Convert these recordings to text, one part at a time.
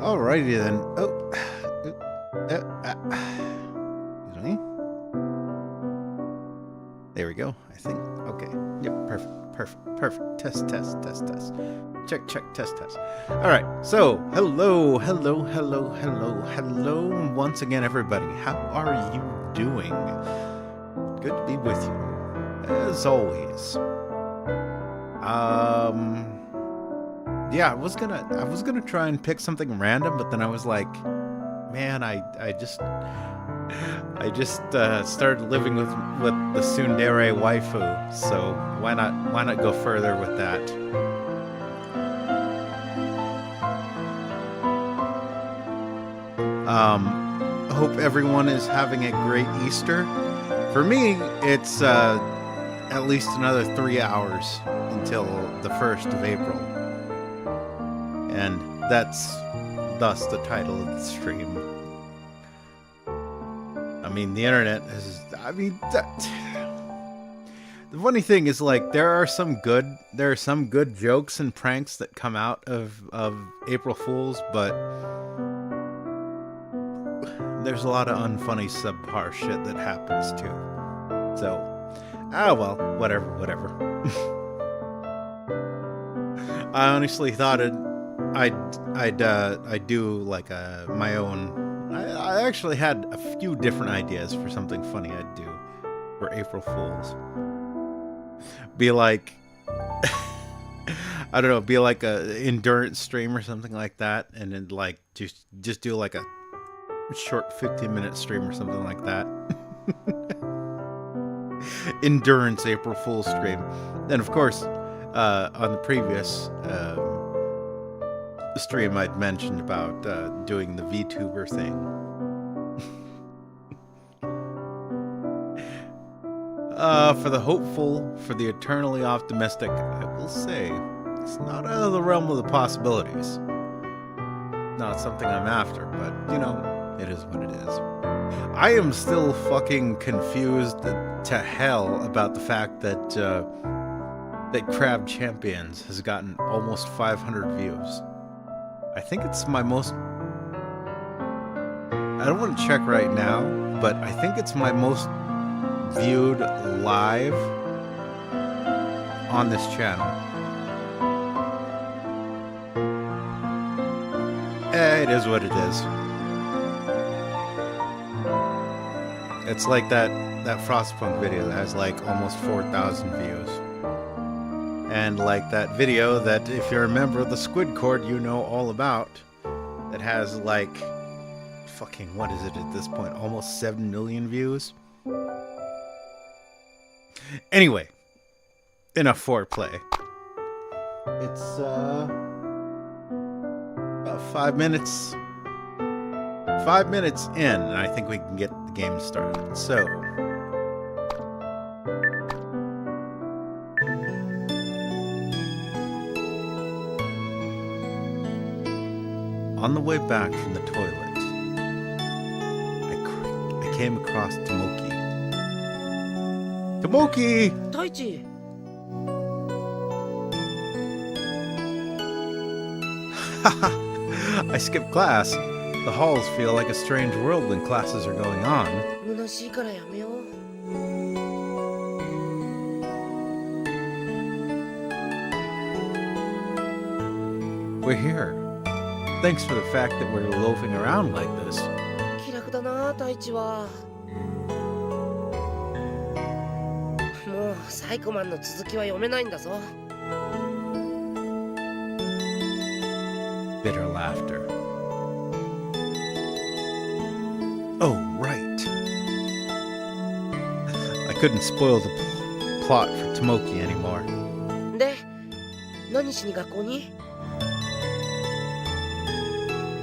Alrighty then. Oh, excuse me. There we go. I think. Okay. Yep. Perfect. Test. Check. Test. All right. So, hello. Once again, everybody. How are you doing? Good to be with you, as always. Yeah, I was gonna try and pick something random, but then I was like, man, I just started living with the tsundere waifu, so why not go further with that? Hope everyone is having a great Easter. For me, it's at least another 3 hours until the 1st of April. And that's thus the title of the stream. I mean, the internet is... the funny thing is, like, there are some good jokes and pranks that come out of April Fools, but there's a lot of unfunny subpar shit that happens too. So, well, whatever. I honestly thought I'd do like my own. I actually had a few different ideas for something funny I'd do for April Fools. Be like, I don't know, be like a endurance stream or something like that, and then like just do like a short 15-minute stream or something like that. Endurance April Fool's stream. Then of course, on the previous stream I'd mentioned about doing the VTuber thing. For the hopeful, for the eternally optimistic, I will say it's not out of the realm of the possibilities. Not something I'm after, but you know, it is what it is. I am still fucking confused to hell about the fact that that Crab Champions has gotten almost 500 views. I think it's my most... I don't want to check right now, but I think it's my most viewed live on this channel. It is what it is. It's like that Frostpunk video that has like almost 4,000 views. And like that video that, if you're a member of the SquidCoyote, you know all about, that has like, fucking, what is it at this point? Almost 7 million views? Anyway, enough foreplay. It's, about 5 minutes. 5 minutes in, and I think we can get the game started. So, on the way back from the toilet, I came across Tomoki. Tomoki! Taichi! I skipped class. The halls feel like a strange world when classes are going on. 虚しいからやめよう。We're here. Thanks for the fact that we're loafing around like this. 気楽だな、太一は。もうサイコマンの続きは読めないんだぞ。Bitter laughter. Oh, right. I couldn't spoil the plot for Tomoki anymore. で、何しに学校に？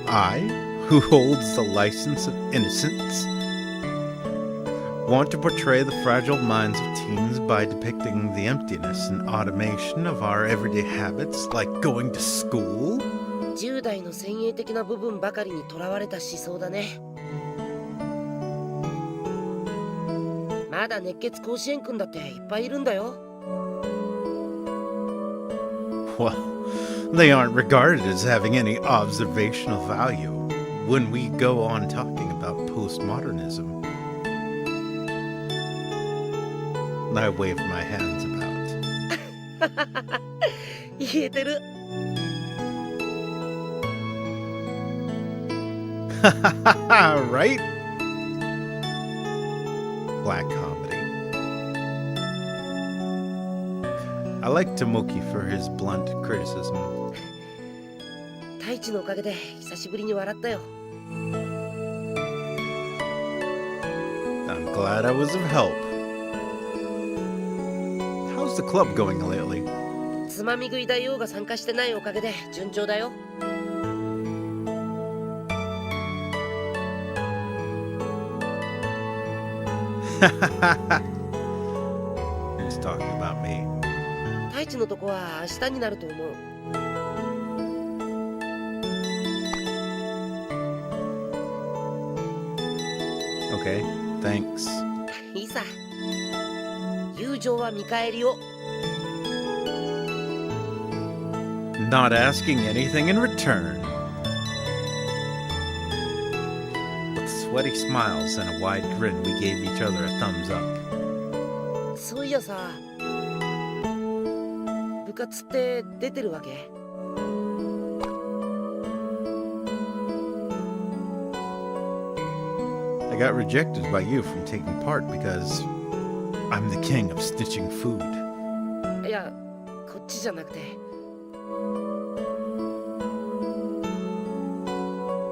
I, who holds the license of innocence, want to portray the fragile minds of teens by depicting the emptiness and automation of our everyday habits, like going to school. 10代の先鋭的な部分ばかりにとらわれた思想だね。まだ熱血甲子園くんだっていっぱいいるんだよ。Well, They aren't regarded as having any observational value when we go on talking about postmodernism. I wave my hands about. 言えてる。Right? Black comedy. I like Tomoki for his blunt criticism. 太一のおかげで久しぶりに笑ったよ。I'm glad I was of help. How's the club going lately? つまみ食い大王が参加してないおかげで順調だよ。Who's talking about me? 太一のとこは明日になると思う。Okay, thanks. いいさ。友情は見返りを。Not asking anything in return. With sweaty smiles and a wide grin, we gave each other a thumbs up. そういやさ、部活って出てるわけ？I got rejected by you from taking part because I'm the king of stitching food. いや、こっちじゃなくて。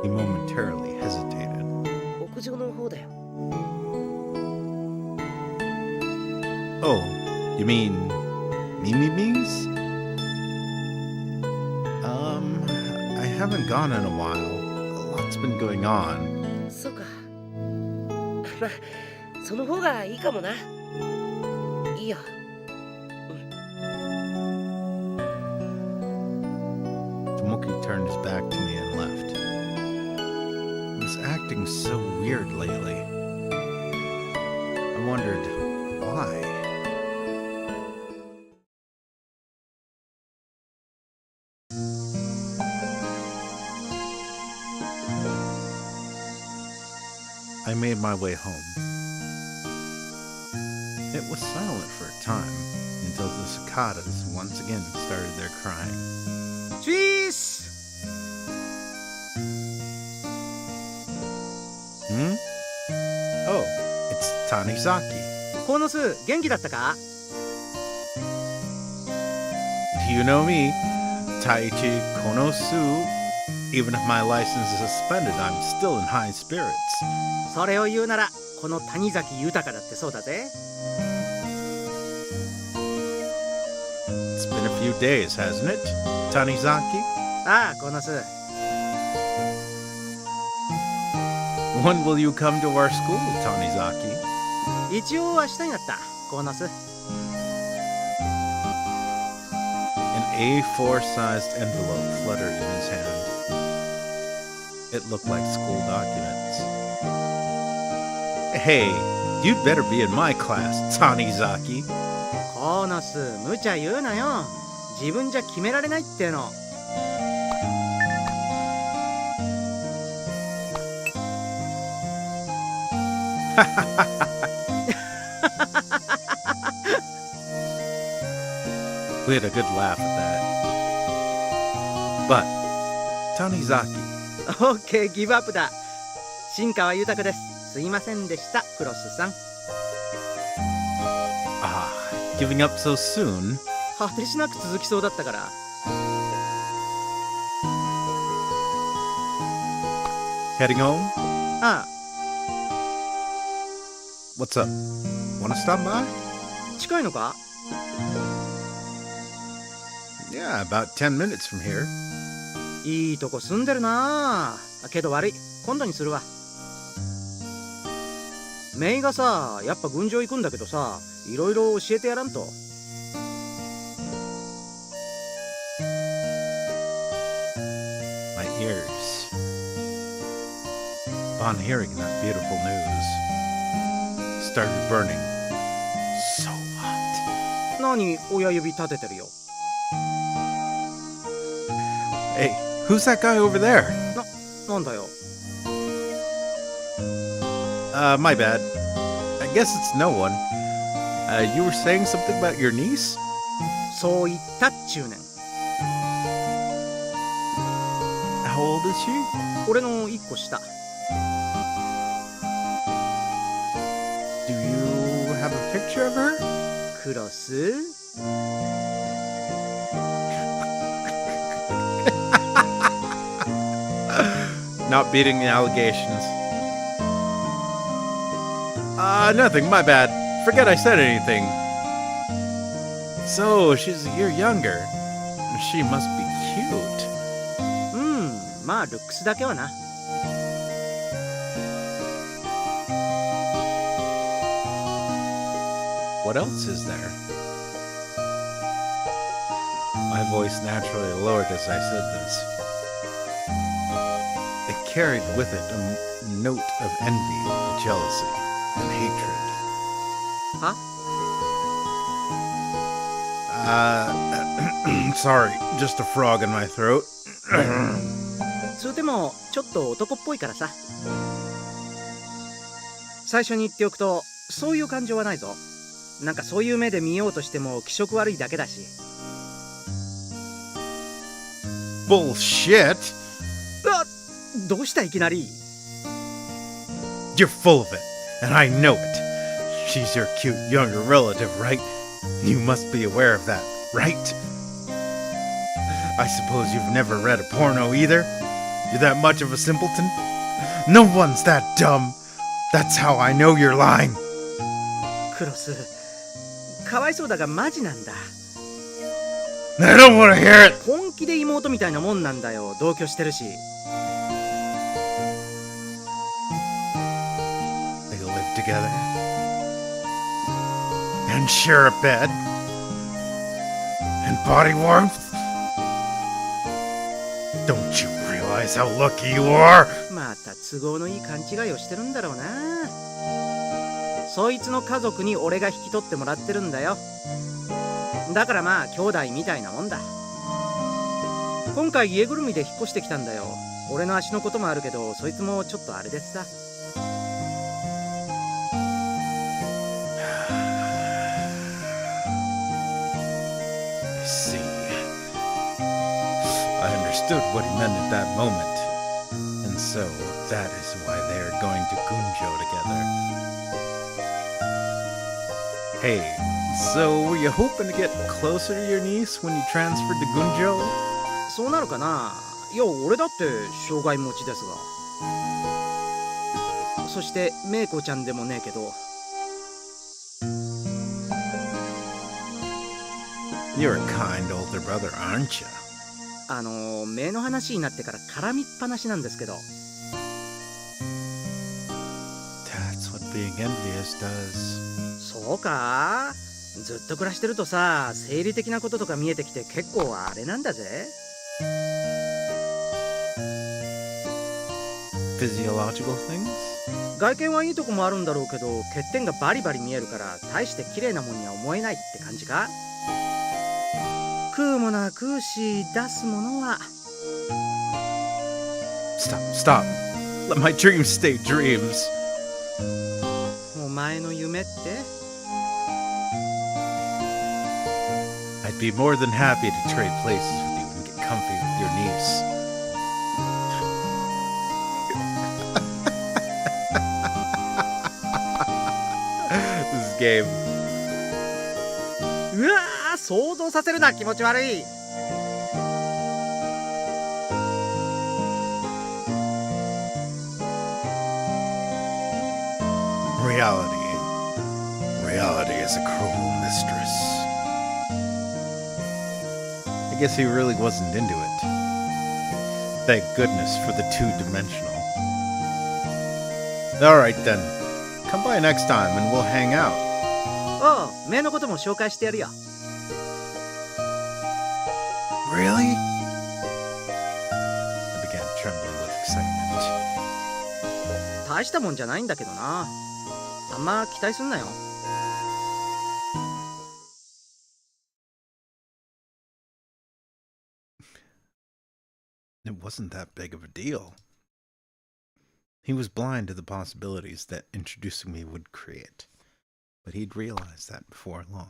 He momentarily hesitated. 屋上の方だよ。Oh, you mean Mimi's? I haven't gone in a while. A lot's been going on. そうか。まあ、その方がいいかもな。いいよ。Tomoki turned his back to me and left. He's acting so weird lately. I wondered why. I made my way home. It was silent for a time until the cicadas once again started their crying. Cheese! Oh, it's Tanizaki. コノス、元気だったか？ Do you know me? Taichi Konosu. Even if my license is suspended, I'm still in high spirits. それを言うなら、この谷崎豊だってそうだぜ。It's been a few days, hasn't it, Tanizaki? ああ、コノス。When will you come to our school, Tanizaki? 一応明日になった、コノス。An A4-sized envelope fluttered in his hand. It looked like school documents. Hey, you'd better be in my class, Tanizaki. コノス、無茶言うなよ。自分じゃ決められないっての。We had a good laugh at that. But, Tanizaki. オッケー、ギブアップだ。新川豊です。すいませんでした、クロスさん。Ah, giving up so soon? 果てしなく続きそうだったから。Heading home? ああ、 What's up? Wanna stop by? 近いのか？ Yeah, about 10 minutes from here. いいとこ住んでるなあ。けど悪い、今度にするわ。メイがさ、やっぱ軍場行くんだけどさ、いろいろ教えてやらんと。My ears. Upon hearing that beautiful news, started burning so hot. 何、親指立ててるよ。Hey, who's that guy over there? なんだよ。 My bad. I guess it's no one. You were saying something about your niece? そう言ったっちゅうねん。 How old is she? 俺の一個下。 Do you have a picture of her? クロス Not beating the allegations. Nothing, my bad. Forget I said anything. So, she's a year younger. She must be cute. まあルックスだけはな。 What else is there? My voice naturally lowered as I said this. It carried with it a note of envy, jealousy, and hatred. Huh? Sorry, just a frog in my throat. つうてもちょっと男っぽいからさ。最初に言っておくと、そういう感情はないぞ。なんかそういう目で見ようとしても気色悪いだけだし。 Bullshit! どうしたいきなり。 You're full of it, and I know it. She's your cute younger relative, right? You must be aware of that, right? I suppose you've never read a porno either? You're that much of a simpleton? No one's that dumb. That's how I know you're lying. クロス、かわいそうだがマジなんだ。 I don't want to hear it. 本気で妹みたいなもんなんだよ。同居してるし。 They live together and share a bed and body warmth. Don't you realize how lucky you are? また都合のいい勘違いをしてるんだろうな。そいつの家族に俺が引き取ってもらってるんだよ。だからまあ兄弟みたいなもんだ。今回家ぐるみで引っ越してきたんだよ。俺の足のこともあるけど、そいつもちょっとあれでさ。 I see. I understood what he meant at that moment. And so, that is why they are going to Gunjo together. Hey, so were you hoping to get closer to your niece when you transferred to Gunjo? そうなるかな。いや俺だって障害持ちですが。そしてメイコちゃんでもねえけど。 You're a kind older brother, aren't you? 目の話になってから絡みっぱなしなんですけど。 That's what being envious does. そうか。ずっと暮らしてるとさ、生理的なこととか見えてきて結構あれなんだぜ。 Physiological things? 外見はいいとこもあるんだろうけど、欠点がバリバリ見えるから大して綺麗なもんには思えないって感じか。食うものは食うし、出すものは。 Stop. Let my dreams stay dreams. お前の夢って？ I'd be more than happy to trade places with you and get comfy with your niece. This is game. うわー、想像させるな、気持ち悪い。 Reality is a cruel mistress. I guess he really wasn't into it. Thank goodness for the two-dimensional. Alright then. Come by next time and we'll hang out. おう、目のことも紹介してやるよ。 Really? I began trembling with excitement. 大したもんじゃないんだけどな。あんま期待すんなよ。It wasn't that big of a deal. He was blind to the possibilities that introducing me would create, but he'd realized that before long.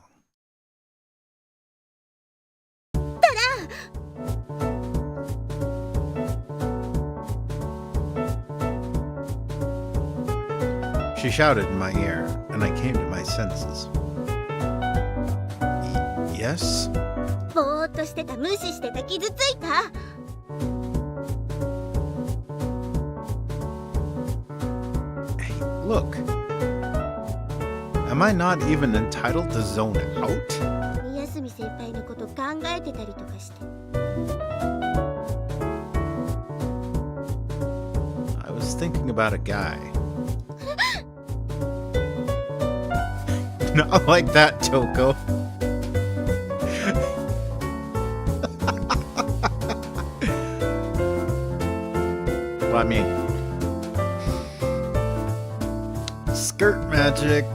She shouted in my ear, and I came to my senses. Yes? ぼーっとしてた、無視してた、傷ついた。Hey, look. Am I not even entitled to zone out? 宮澄先輩のこと考えてたりとかして。I was thinking about a guy. Not like that, Toko. Well, I mean, skirt magic.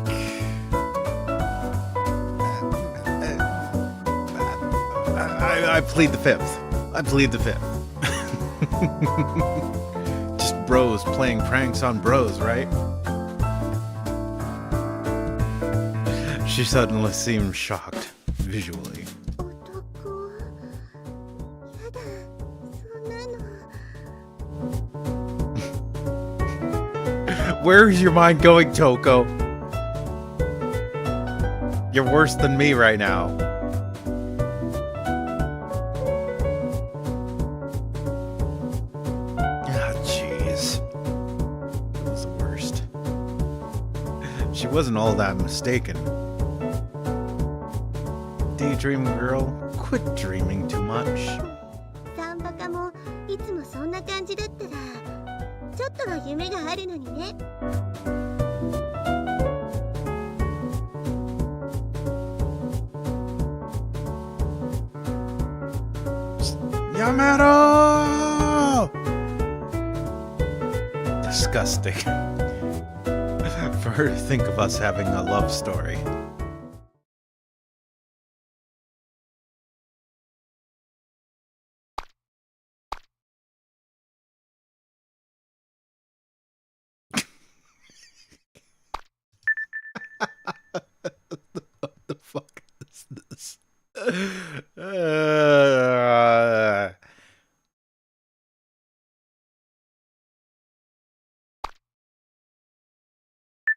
I plead the fifth. I plead the fifth. Just bros playing pranks on bros, right? She suddenly seemed shocked, visually. 男。やだ、そんなの。 Where is your mind going, Toko? You're worse than me right now. Ah, jeez. That was the worst. She wasn't all that mistaken. Daydream girl, quit dreaming too much. サンバカもいつもそんな感じだったら、ちょっとは夢があるのにね。Yamero! Disgusting. For her to think of us having a love story. What the fuck is this?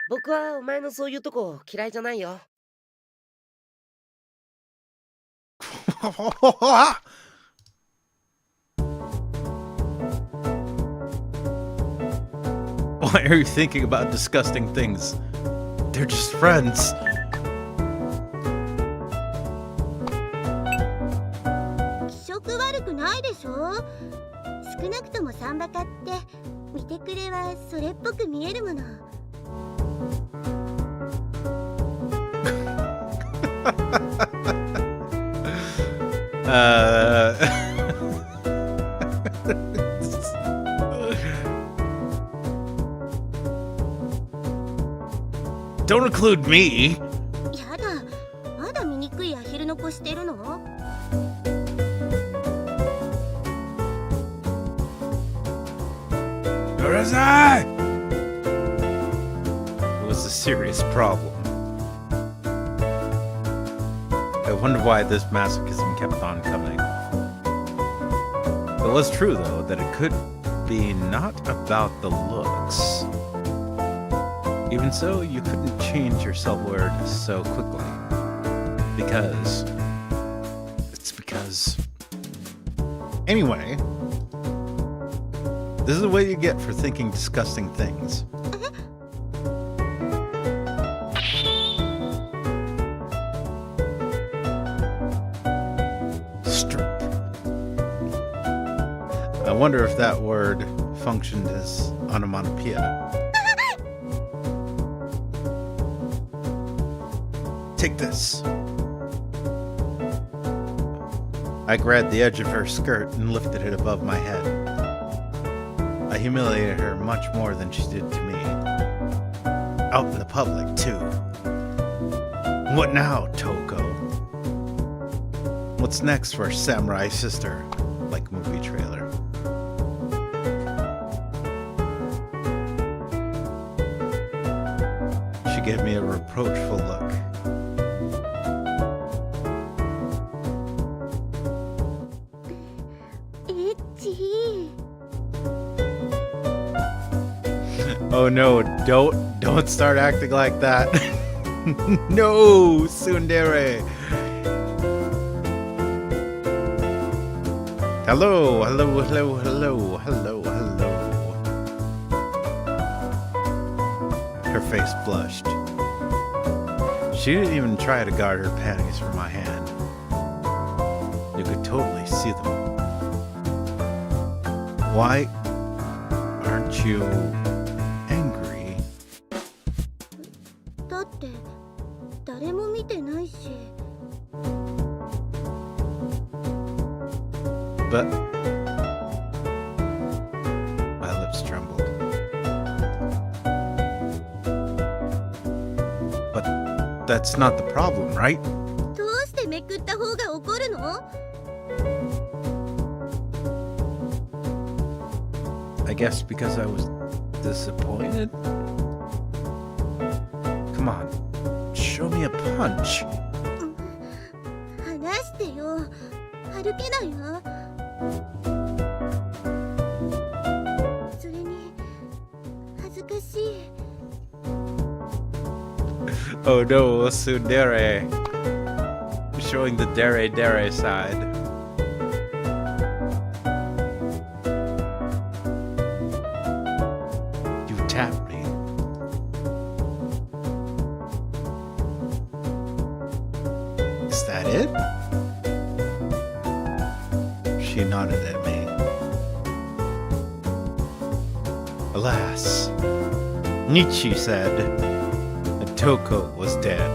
僕はお前のそういうとこ嫌いじゃないよ。Why are you thinking about disgusting things? They're just friends. 気色悪くないでしょ。少なくともサンバカって見てくれはそれっぽく見えるもの。Don't include me. やだ、まだ醜いアヒルの子してるの？ It was a serious problem. I wonder why this masochism kept on coming. It was true, though, that it could be not about the looks. Even so, you couldn't change your self-awareness so quickly. Because... Anyway... This is what you get for thinking disgusting things. Strip. I wonder if that word functioned as onomatopoeia. Take this. I grabbed the edge of her skirt and lifted it above my head. I humiliated her much more than she did to me. Out in the public, too. What now, Toko? What's next for Samurai Sister? Like movie trailer. give me a reproachful look. Itchy. Oh no, don't start acting like that. No, tsundere. Hello. Her face blushed. She didn't even try to guard her panties from my hand. You could totally see them. Why aren't you angry? だって誰も見てないし。 But my lips trembled. But that's not the problem, right? どうしてめくった方が怒るの？ I guess because I was disappointed? Come on, show me a punch. 話してよ。歩けないわ。それに恥ずかしい。 Oh no, tsundere. Showing the dere side. You tapped me. Is that it? She nodded at me. Alas, Nietzsche said that Toko was dead.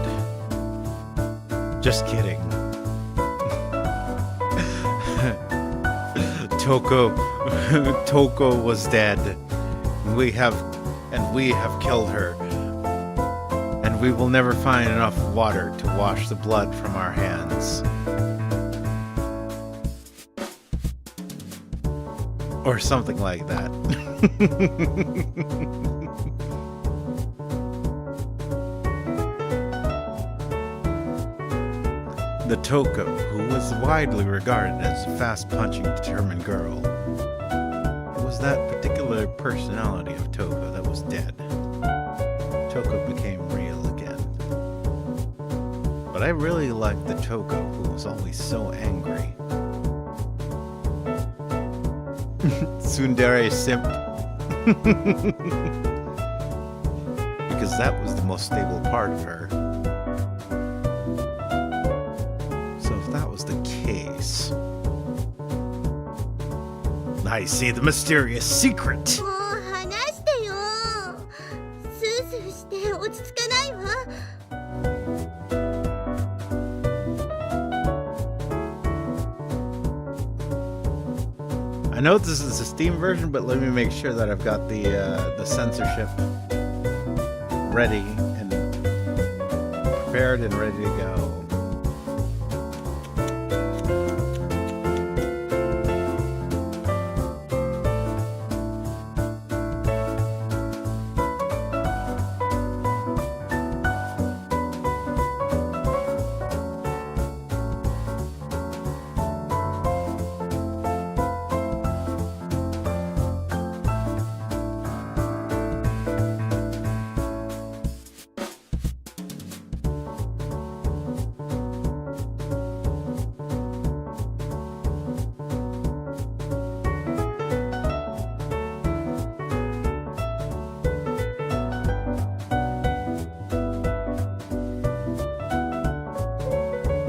Just kidding. Toko was dead. We have killed her. And we will never find enough water to wash the blood from our hands. Or something like that. The Toko, who was widely regarded as a fast-punching, determined girl. It was that particular personality of Toko that was dead. Toko became real again. But I really liked the Toko who was always so angry. Tsundere simp. Because that was the most stable part of her. So if that was the case, I see the mysterious secret. もう話してよ。スースーして落ち着かないわ。 I know this is a Steam version, but let me make sure that I've got the censorship ready and prepared and ready to go.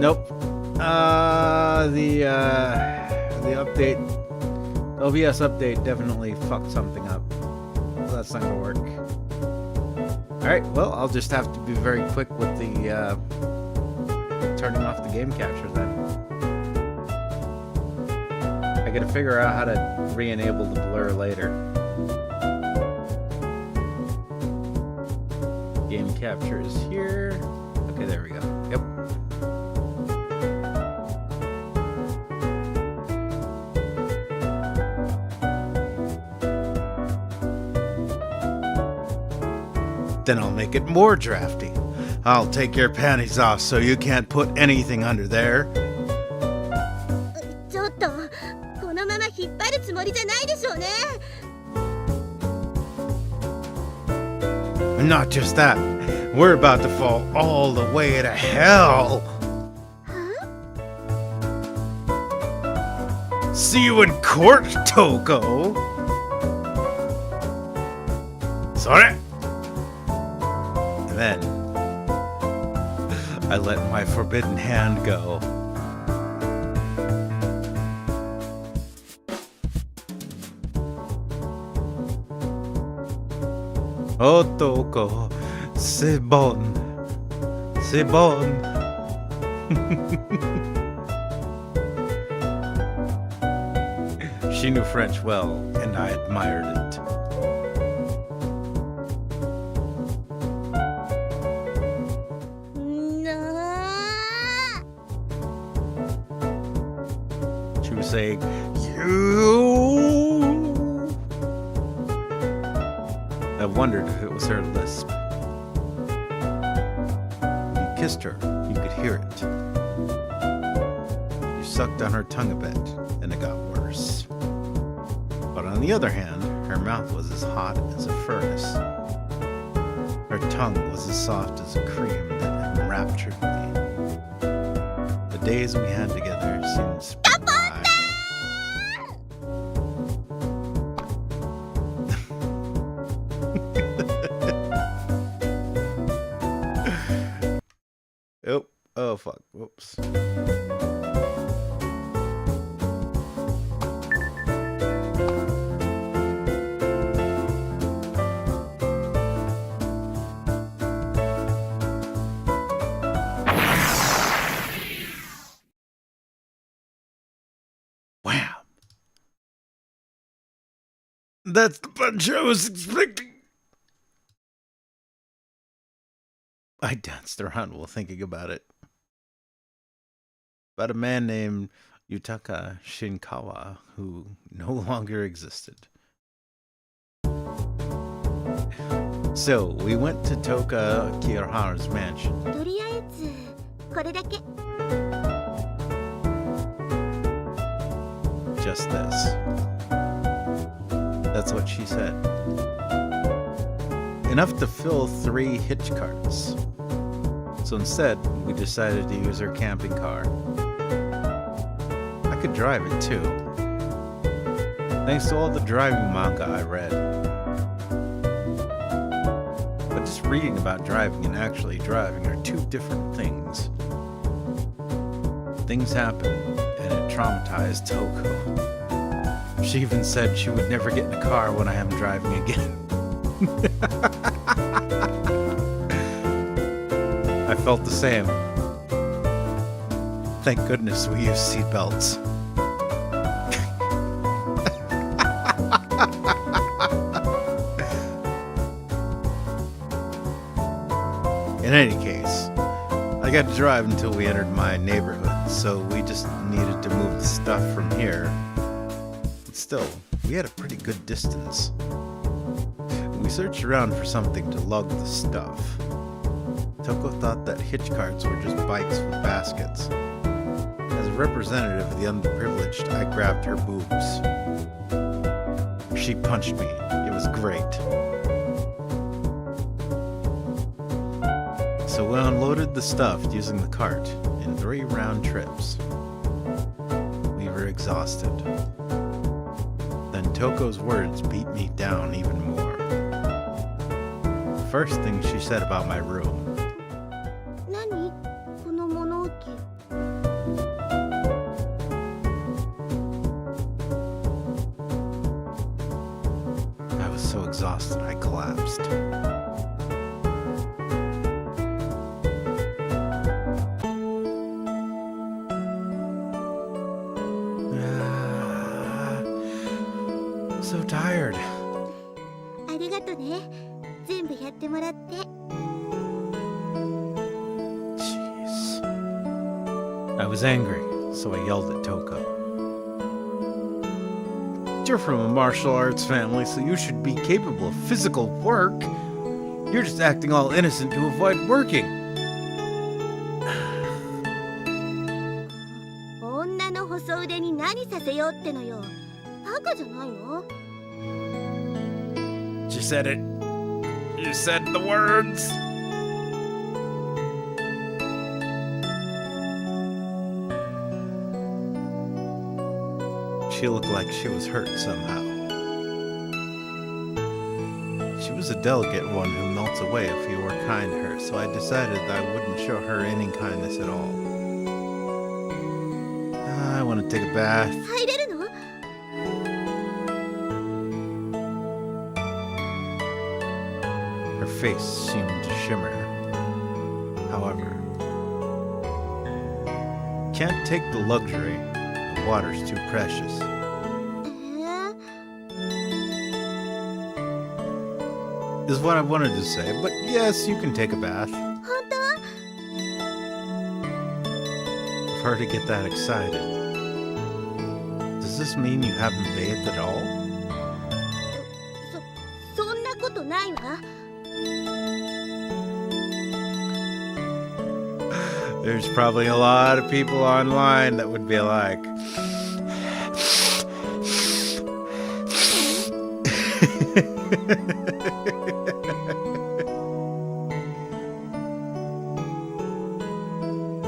Nope. The update, OBS update definitely fucked something up. So that's not gonna work. Alright, well, I'll just have to be very quick with the turning off the game capture then. I gotta figure out how to re-enable the blur later. Game capture is here. Okay, there we go. Yep. Then I'll make it more drafty. I'll take your panties off so you can't put anything under there. ちょっとこのまま引っ張るつもりじゃないでしょうね。 Not just that, we're about to fall all the way to hell. See you in court, Toko. Sorry. And then I let my forbidden hand go. Oh, Toko, c'est bon. C'est bon. She knew French well, and I admired it. She was saying, you. I wondered if it was her lisp. You kissed her, you could hear it. You sucked on her tongue a bit, and it got worse. But on the other hand, her mouth was as hot as a furnace. Her tongue was as soft as a cream that enraptured me. The days we had together seemed to spring by. Oh fuck, whoops. Wham! That's the punch I was expecting. I danced around while thinking about it. About a man named Yutaka Shinkawa who no longer existed. So, we went to Toka Kiyohara's mansion. とりあえずこれだけ。 Just this. That's what she said. Enough to fill 3 hitch carts. So instead, we decided to use her camping car. I could drive it too. Thanks to all the driving manga I read. But just reading about driving and actually driving are 2 different things. Things happened, and it traumatized Toko. She even said she would never get in a car when I am driving again. I felt the same. Thank goodness we use seatbelts. In any case, I got to drive until we entered my neighborhood, so we just needed to move the stuff from here. But still, we had a pretty good distance. We searched around for something to lug the stuff. Toko thought that hitch carts were just bikes with baskets. As a representative of the underprivileged, I grabbed her boobs. She punched me. It was great. So we unloaded the stuff using the cart in 3 round trips. We were exhausted. Then Toko's words beat me down even more. The first thing she said about my room. 何この物置。 I was so exhausted I collapsed. So tired. ありがとね。全部やってもらって。 Jeez. I was angry, so I yelled at Toko. You're from a martial arts family, so you should be capable of physical work. You're just acting all innocent to avoid working. 女の細腕に何させようってのよ。バカじゃないの？ She said it. You said the words. She looked like she was hurt somehow. She was a delicate one who melts away if you were kind to her, so I decided I wouldn't show her any kindness at all. I want to take a bath. 入れるの？ Her face seemed to shimmer. However, can't take the luxury. The water's too precious. 本 Is what I wanted to say, but yes, you can take a bath. 当？ For her to get that excited. Does this mean you haven't bathed at all? そんなことないわ。 There's probably a lot of people online that would be like,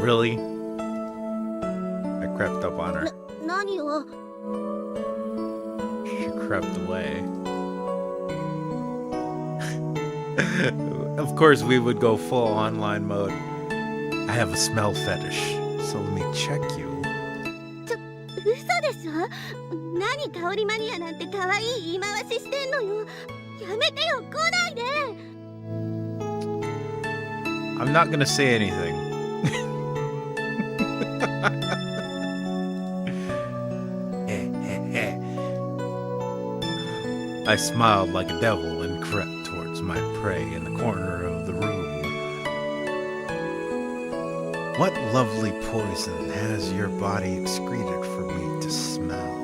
really? I crept up on her. 何を？ She crept away. Of course, we would go full online mode. I have a smell fetish, so let me check you. 嘘でしょ？何香りマニアなんて可愛い言い回ししてんのよ。やめてよ、来ないで。 I'm not gonna say anything. I smiled like a devil and crept towards my prey in the corner of the room. What lovely poison has your body excreted for me to smell?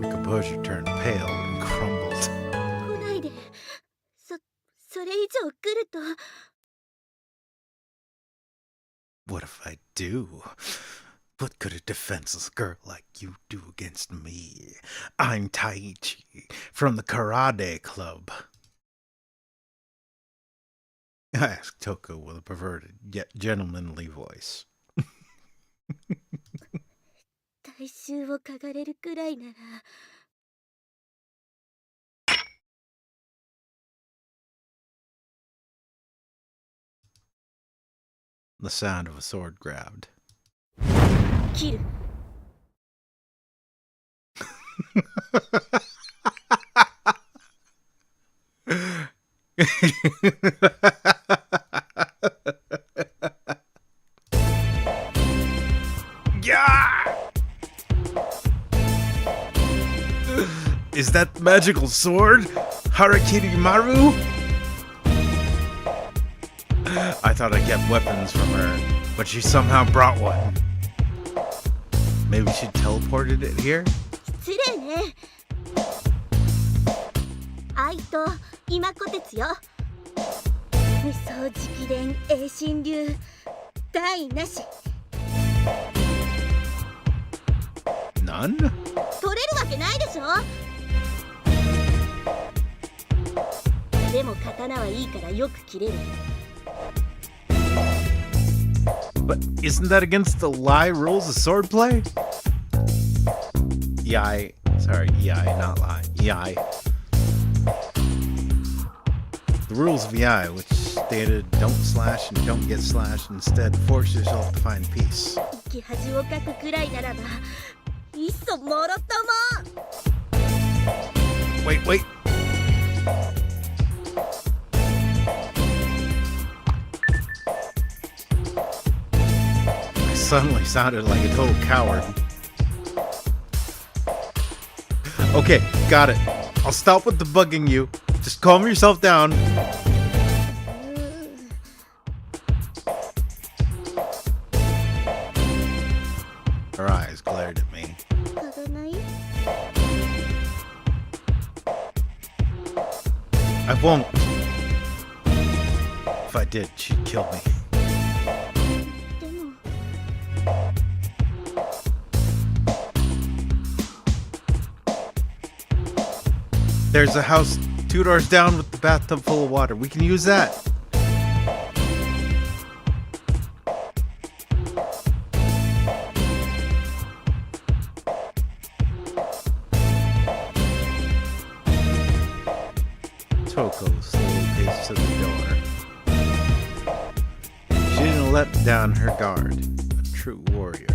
Your composure turned pale and crumbled. 来ないで。それ以上来ると。 What if I do? What could a defenseless girl like you do against me? I'm Taichi from the Karate Club. I asked Toko with a perverted yet gentlemanly voice. 大衆を嗅がれるくらいなら。 The sound of a sword grabbed. 切る。 Yeah! Is that the magical sword? Harakiri Maru? I thought I'd get weapons from her, but she somehow brought one. Maybe she teleported it here? 失礼ね。愛と今こてつよ。無双直伝栄神流大なし。 None? 取れるわけないでしょ。でも刀はいいからよく切れる。 But isn't that against the lie rules of swordplay? Yai. Sorry, yai, not lie. Yai. The rules of yai, which stated don't slash and don't get slashed, instead force yourself to find peace. 生き恥をかくくらいならば、いっそもろとも。 Wait. I suddenly sounded like a total coward. Okay, got it. I'll stop with the bugging you. Just calm yourself down. Her eyes glared at me. 嗅がない？ I won't. If I did, she'd kill me. でも There's a house 2 doors down with the bathtub full of water. We can use that. Toko slowly paced to the door. She didn't let down her guard. A true warrior.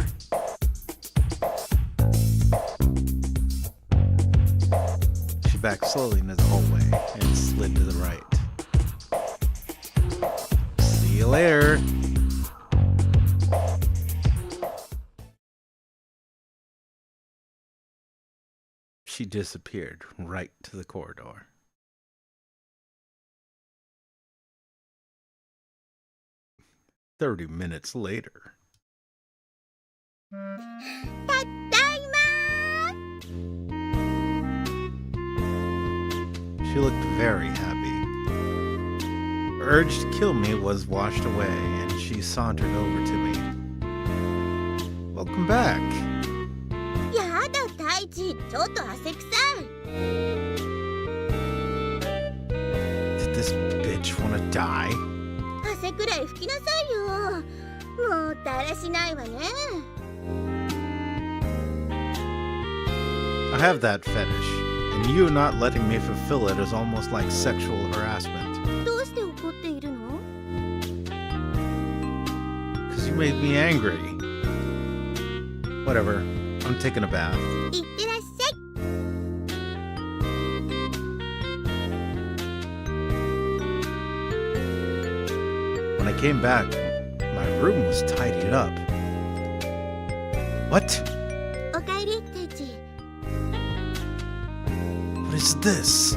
She backed slowly into the hallway and slid to the right. See you later. She disappeared right to the corridor. "30 minutes later." ただいま She looked very happy. Her urge to kill me was washed away, and she sauntered over to me. "Welcome back." やだ大地ちょっと汗臭い Did this bitch wanna die? 汗くらい拭きなさいよもうだらしないわね I have that fetish, and you not letting me fulfill it is almost like sexual harassment. どうして怒っているの Because you made me angry. Whatever, I'm taking a bath. いってらっしゃい When I came back, my room was tidied up. What? おかえり大地 What is this?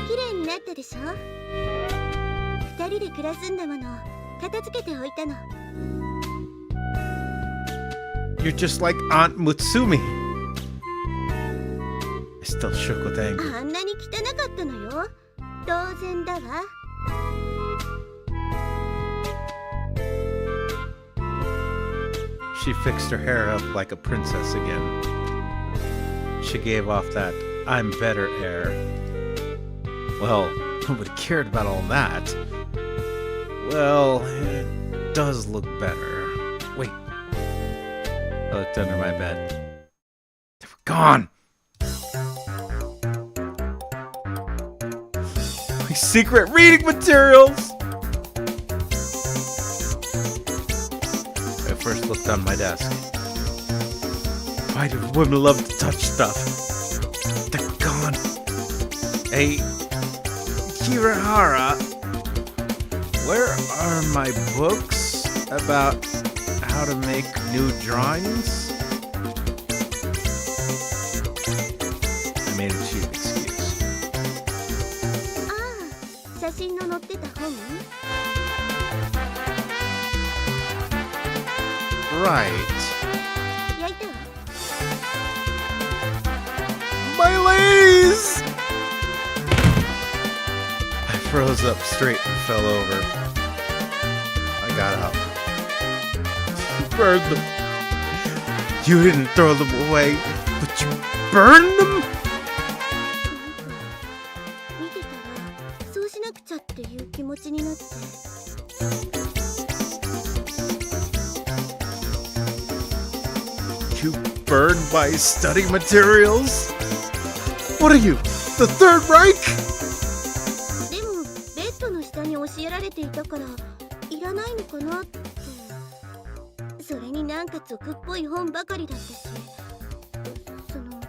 綺麗になったでしょ二人で暮らすんだもの片付けておいたの You're just like Aunt Mutsumi. I still shook with anger. あんなに汚かったのよ当然だわ She fixed her hair up like a princess again. She gave off that "I'm better" air. Well, nobody cared about all that. Well, it does look better. Wait. I looked under my bed. They were gone! My secret reading materials! I first looked on my desk. Why do women love to touch stuff? They're gone. Hey, Kirihara, where are my books about how to make new drawings? I made a cheap excuse. ああ写真の載ってた本 Right. 焼いたわ My lays! I froze up straight and fell over. I got up. You burned them. You didn't throw them away, but you burned them? 見てたらそうしなくちゃっていう気持ちになって You burned my study materials? What are you, the Third Reich? でもベッドの下に教えられていたからいらないのかなってそれになんか俗っぽい本ばかりだったしその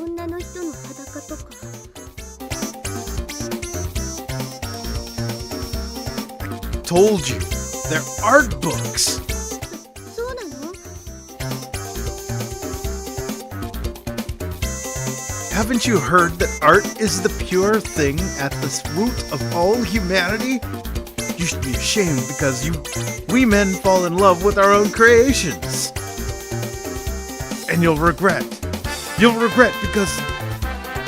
女の人の裸とか Told you, they're art books. そうなの Haven't you heard that art is the pure thing at the root of all humanity? You should be ashamed because we men fall in love with our own creations. And you'll regret. You'll regret because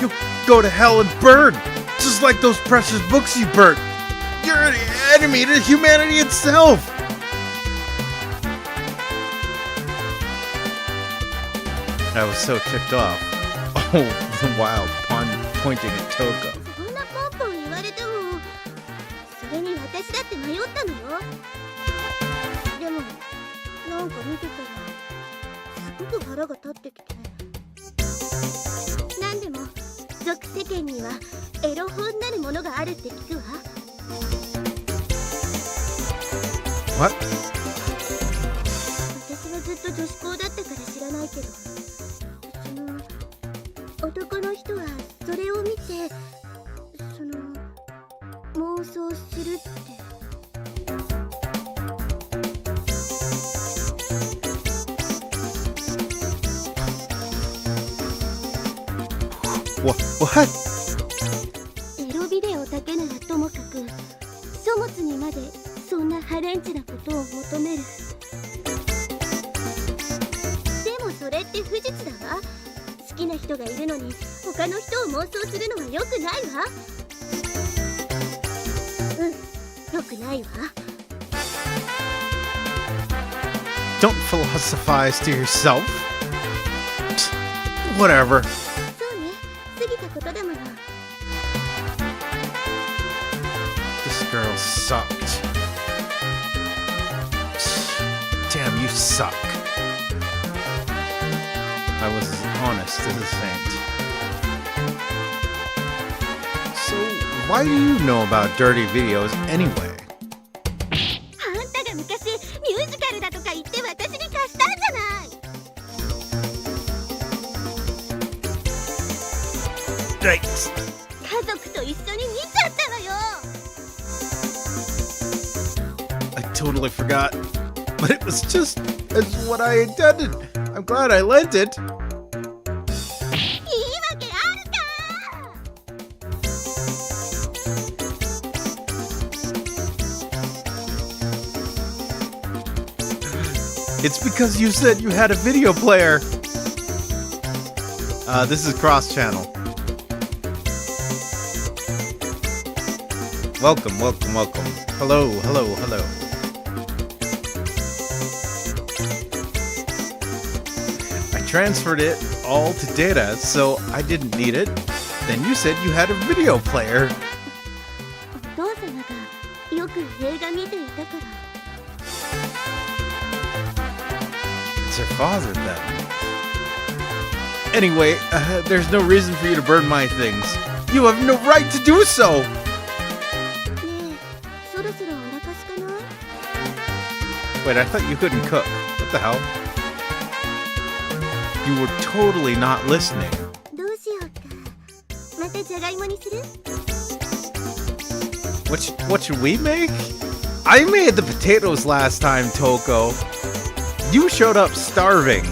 you'll go to hell and burn, just like those precious books you burnt. You're an enemy to humanity itself. I was so ticked off. Oh, wow, pointing at Toko. そんなポンポン言われても、それに私だって迷ったのよ。でもなんか見てたらすごく腹が立ってきて。なんでも俗世間にはエロ本なるものがあるって聞くわ。What? 私はずっと女子校だったから知らないけど、男の人はそれを見て妄想するって。What? エロビデオだけならともかく、書物にまでそんなハレンチなことを求める。でもそれって不実だわ。好きな人がいるのに他の人を妄想するのは良くないわ。良くないわ。Don't philosophize to yourself. Whatever. そうね、過ぎたことだもの。This girl sucked. Damn, you suck. I was honest as a saint. So, why do you know about dirty videos anyway? あんたが昔ミュージカルだとか言って私に貸したんじゃない。Right. 家族と一緒に見ちゃったわよ。I totally forgot. But it was just as what I intended. I'm glad I lent it. いいわけあるか。It's because you said you had a video player. This is cross-channel. Welcome. Hello. I transferred it all to data, so I didn't need it. Then you said you had a video player. お父様がよく映画見ていたから。It's your father, then. Anyway, there's no reason for you to burn my things. You have no right to do so! ねえ、そろそろお腹すかない？ Wait, I thought you couldn't cook. What the hell? You were totally not listening. どうしようか。またじゃがいもにする？ What should we make? I made the potatoes last time, Toko. You showed up starving.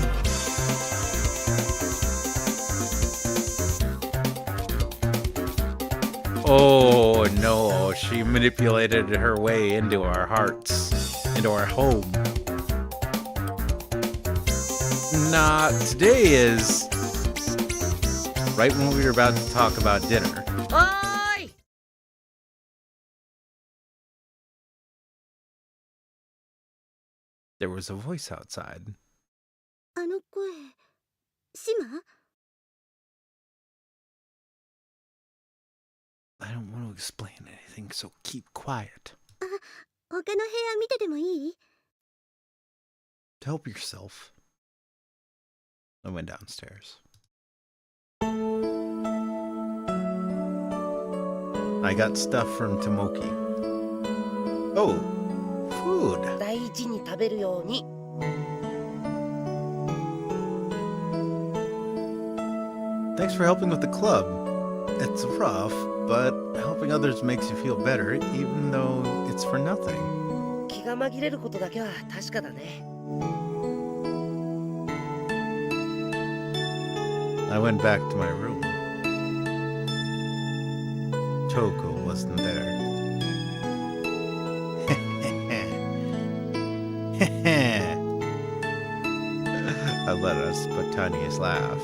Oh no, she manipulated her way into our hearts, into our home. Nah, today is right when we were about to talk about dinner. おーい。 There was a voice outside. あの声、シマ？ I don't want to explain anything, so keep quiet. 他の部屋見ててもいい？ Help yourself. I went downstairs. I got stuff from Tomoki. Oh, food. 大事に食べるように。 Thanks for helping with the club. It's rough, but helping others makes you feel better, even though it's for nothing. 気が紛れることだけは確かだね。 I went back to my room. Toko wasn't there. I let a spontaneous laugh.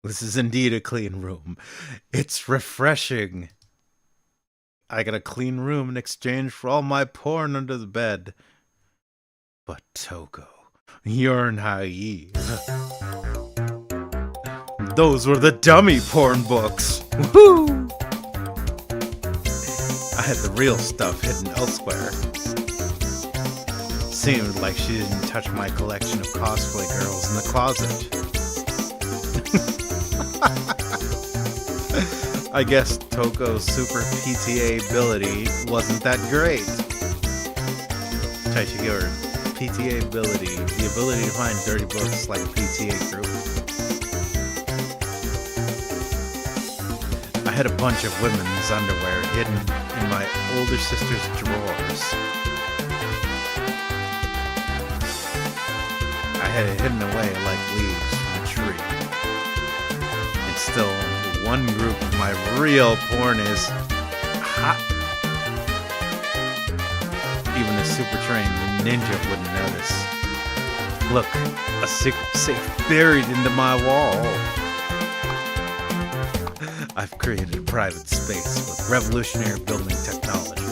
This is indeed a clean room. It's refreshing. I got a clean room in exchange for all my porn under the bed. But Toko, you're naive. Those were the dummy porn books. Woohoo! I had the real stuff hidden elsewhere. Seemed like she didn't touch my collection of cosplay girls in the closet. I guess Toko's super PTA ability wasn't that great. Try to give her PTA ability, the ability to find dirty books like a PTA group. I had a bunch of women's underwear hidden in my older sister's drawers. I had it hidden away like leaves from a tree. And still, one group of my real porn is hot. Even a super trained ninja wouldn't notice. Look, a secret safe buried into my wall. I've created a private space with revolutionary building technology.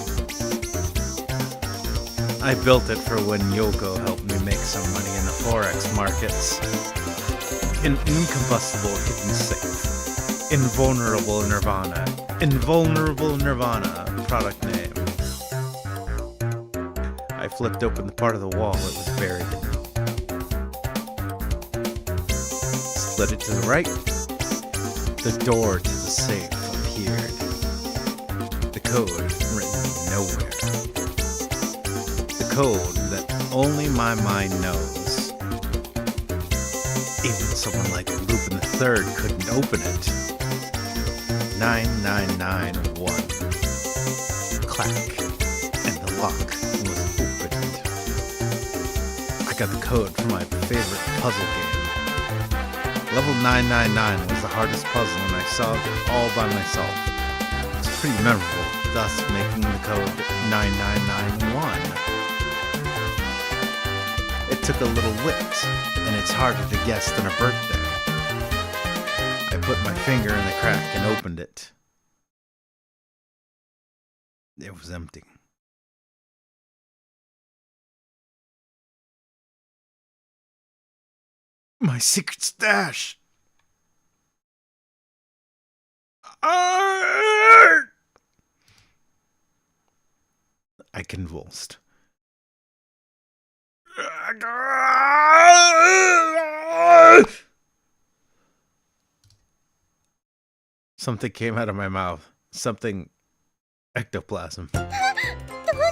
I built it for when Yoko helped me make some money in the Forex markets. An incombustible hidden safe. Invulnerable Nirvana. Invulnerable Nirvana, product name. I flipped open the part of the wall it was buried in. Slid it to the right. The door to the safe appeared. The code written nowhere. The code that only my mind knows. Even someone like Lupin III couldn't open it. 9991. Clack. And the lock was opened. I got the code for my favorite puzzle game. Level 999 was the hardest puzzle and I solved it all by myself. It's pretty memorable, thus making the code 9991. It took a little wit, and it's harder to guess than a birthday. I put my finger in the crack and opened it. It was empty. My secret stash! I convulsed. Something came out of my mouth. Something ectoplasm. どうし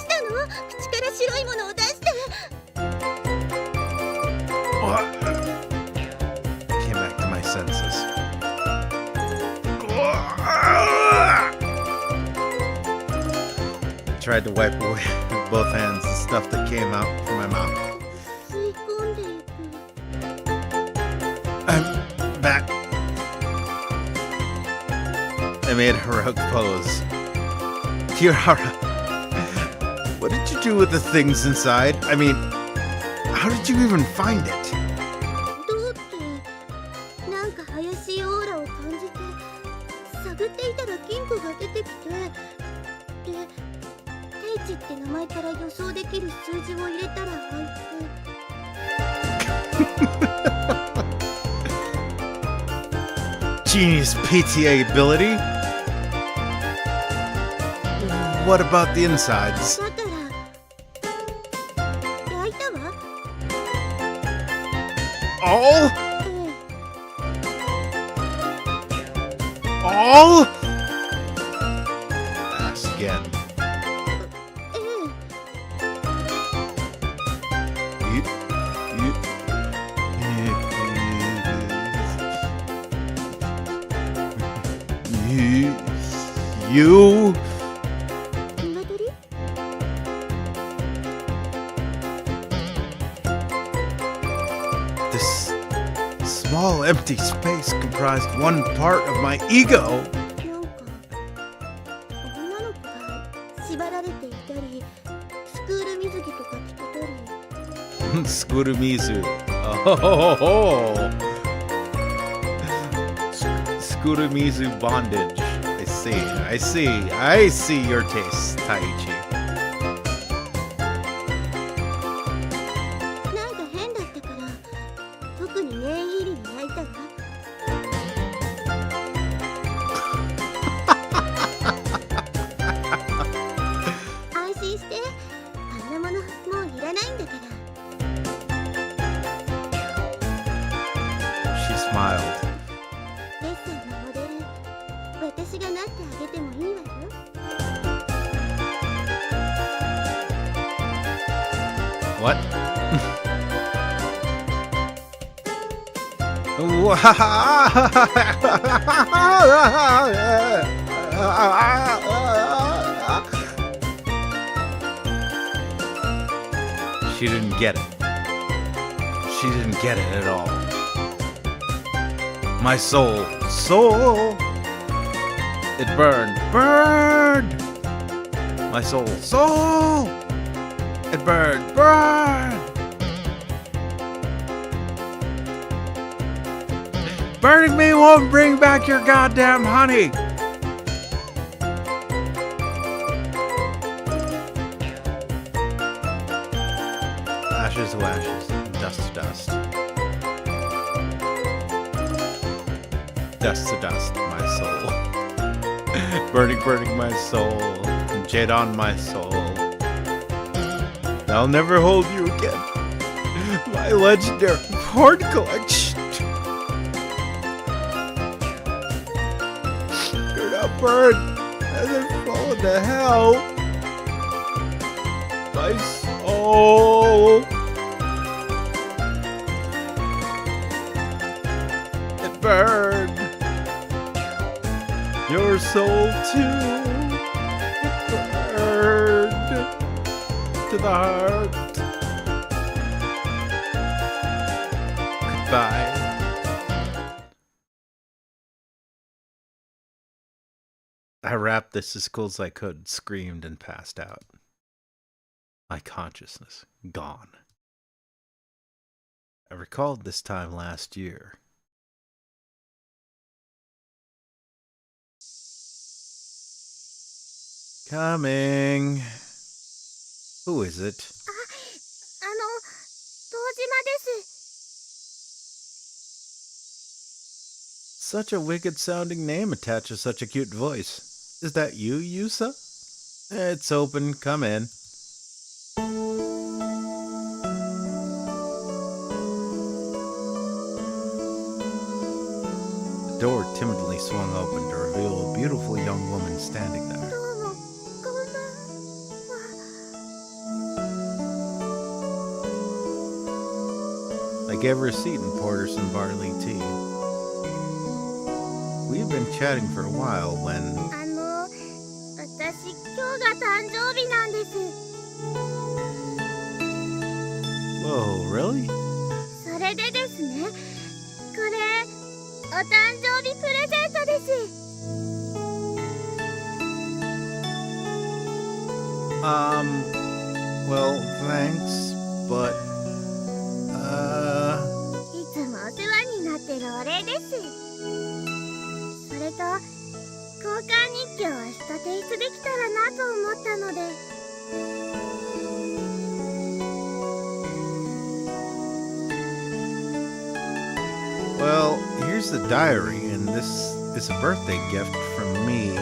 たの？口から白いものを出して。 Came back to my senses. Tried to wipe away with both hands the stuff that came out from my mouth. 吸い込んでいく。 I'm back. I made a heroic pose. Kirara, what did you do with the things inside? I mean, how did you even find it? どうってなんか怪しいオーラを感じて探っていたら金庫が出てきてで定値って名前から予想できる数字を入れたら開いて Genius PTA ability? What about the insides? だから開いたわ All? ええ All? Ask again. えYou? え鶏 This small empty space comprised one part of my ego. なんか女の子が縛られていたりスクール水着とか着てたり Skurumizu. Oh, Skurumizu bondage. I see your taste, Taichi. なんか変だったから特に念入りに焼いたわ。安心して、あんなものもういらないんだから。 She smiled. レッサンのモデル、私がなってあげてもいいわよ。 What? She didn't get it. She didn't get it at all. My soul, it burned. My soul, it burned. Burning me won't bring back your goddamn honey. Ashes to ashes, dust to dust. Dust to dust, my soul. burning my soul. Jade on my soul. I'll never hold you again. My legendary horn collection. You're not burned and then fall into hell. My soul. It burned. Your soul too. It burned to the heart. Goodbye. I rapped this as cool as I could, screamed, and passed out. My consciousness gone. I recalled this time last year. Coming. Who is it? 堂島です。 Such a wicked sounding name attached to such a cute voice. Is that you, Yusa? It's open. Come in. The door timidly swung open to reveal a beautiful young woman standing there. どうも、こんばんは。 I gave her a seat and poured her some barley tea. We had been chatting for a while when... 私、今日が誕生日なんです。 Whoa, really? それでですね、これ、お誕生日プレゼントです。 Well, thanks, but, いつもお世話になってるお礼です。それと、交換日記を明日提出できたらなと思ったので。 well, here's the diary, and this is a birthday gift from me.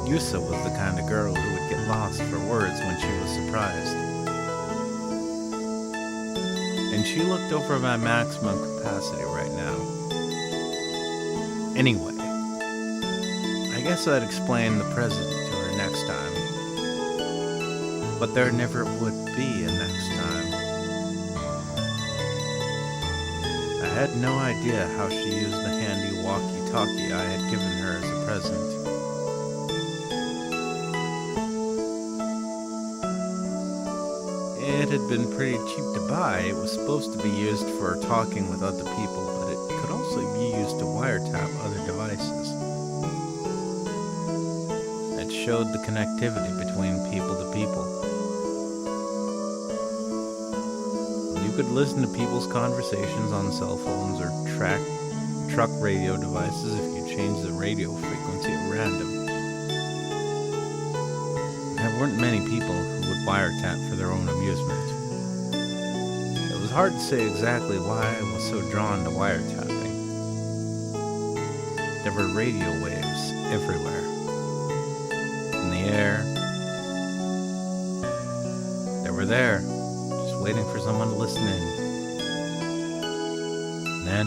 Yusa was the kind of girl who would get lost for words when she was surprised. And she looked over my maximum capacity right now. Anyway, I guess I'd explain the present to her next time. But there never would be a next time. I had no idea how she used the handy walkie-talkie I had given her as a present. It had been pretty cheap to buy. It was supposed to be used for talking with other people, but it could also be used to wiretap other devices. It showed the connectivity between people to people. You could listen to people's conversations on cell phones or truck radio devices if you change the radio frequency at random. There weren't many people who would wiretap for their own amusement. It was hard to say exactly why I was so drawn to wiretapping. There were radio waves everywhere. In the air. They were there, just waiting for someone to listen in. And then...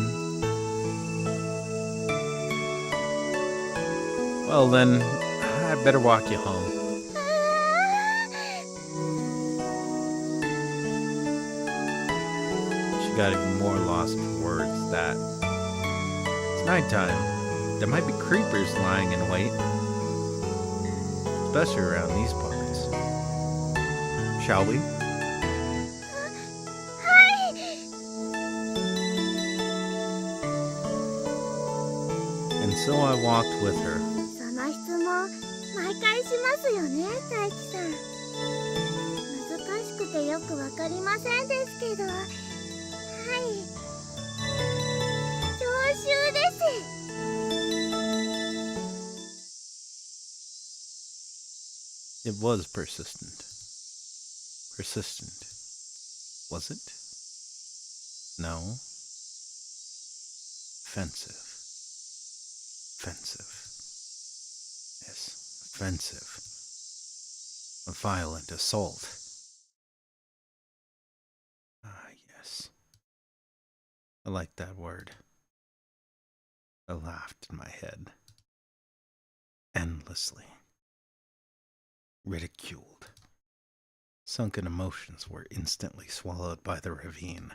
Well then, I better walk you home. She got even more lost for words that... It's nighttime. There might be creepers lying in wait. Especially around these parts. Shall we? And so I walked with her. その質問毎回しますよね、大輝さん。難しくてよくわかりませんですけど、はい。徴収です。It was persistent. Persistent. Was it? No. Offensive. Offensive. Yes, offensive. A violent assault. Ah, yes. I like that word. I laughed in my head. Endlessly. Ridiculed. Sunken emotions were instantly swallowed by the ravine.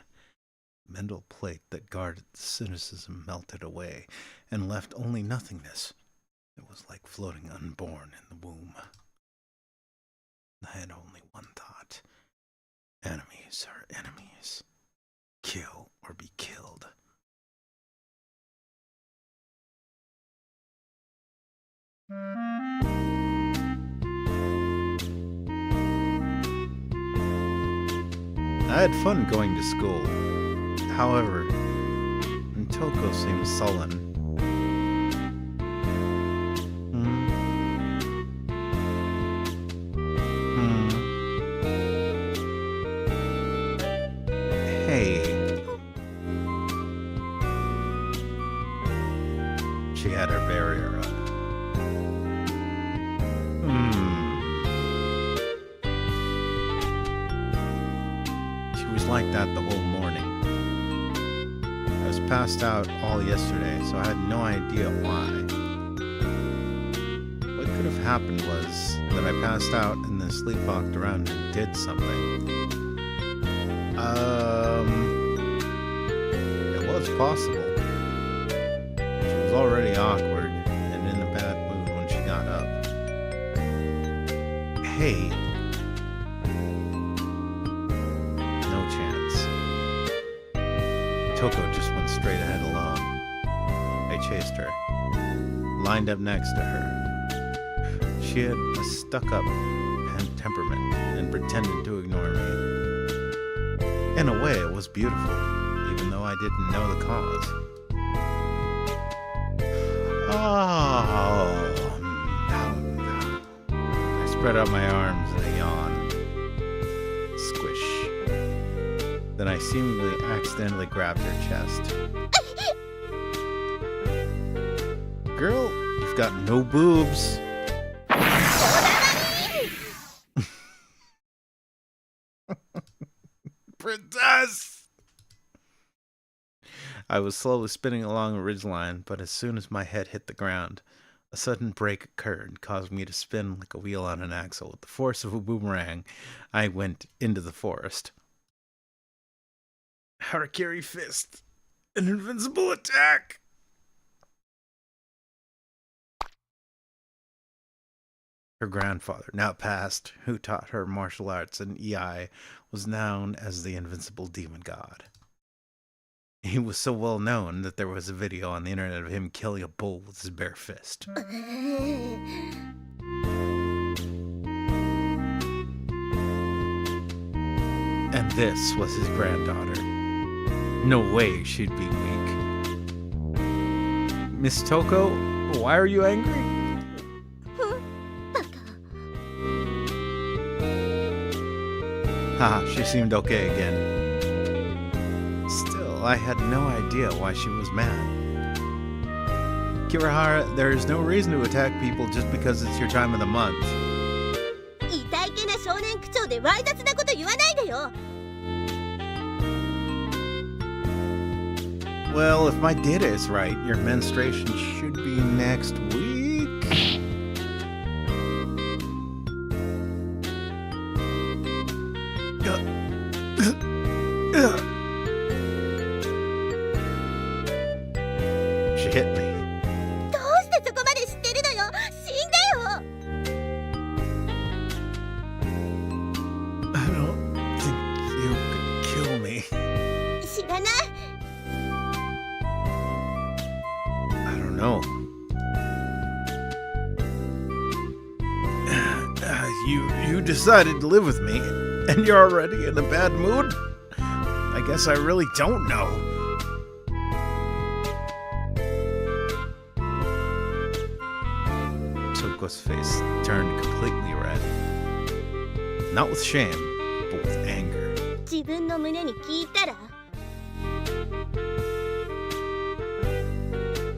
The mental plate that guarded the cynicism melted away and left only nothingness. It was like floating unborn in the womb. I had only one thought. Enemies are enemies. Kill or be killed. I had fun going to school. However, Toko seemed sullen. Hey. She had her barrier up. She was like that the whole morning. I was passed out all yesterday, so I had no idea why. What could have happened was that I passed out and then sleepwalked around and did something. It was possible. She was already awkward and in a bad mood when she got up. Hey. No chance. Toko just went straight ahead alone. I chased her. Lined up next to her. She had a stuck-up temperament and pretended to ignore me. In a way, it was beautiful, even though I didn't know the cause. Oh, I spread out my arms in a yawn. Squish. Then I seemingly accidentally grabbed her chest. Girl, you've got no boobs. Princess! I was slowly spinning along a ridgeline, but as soon as my head hit the ground, a sudden break occurred, causing me to spin like a wheel on an axle. With the force of a boomerang, I went into the forest. Harakiri fist! An invincible attack! Her grandfather, now passed, who taught her martial arts in EI, was known as the Invincible Demon God. He was so well known that there was a video on the internet of him killing a bull with his bare fist. And this was his granddaughter. No way she'd be weak. Miss Toko, why are you angry? バカ。 Haha, she seemed okay again. Still, I had no idea why she was mad. Kirihara, there is no reason to attack people just because it's your time of the month. 痛いけな少年口調でわい雑なこと言わないでよ。 Well, if my data is right, your menstruation should be next week. She hit me. どうしてそこまで知ってるのよ。死んでよ。 I don't think you could kill me. 知らない。 I don't know. You decided to live with me, and you're already in a bad mood? I guess I really don't know. Toko's face turned completely red. Not with shame, but with anger. 自分の胸に聞いたら。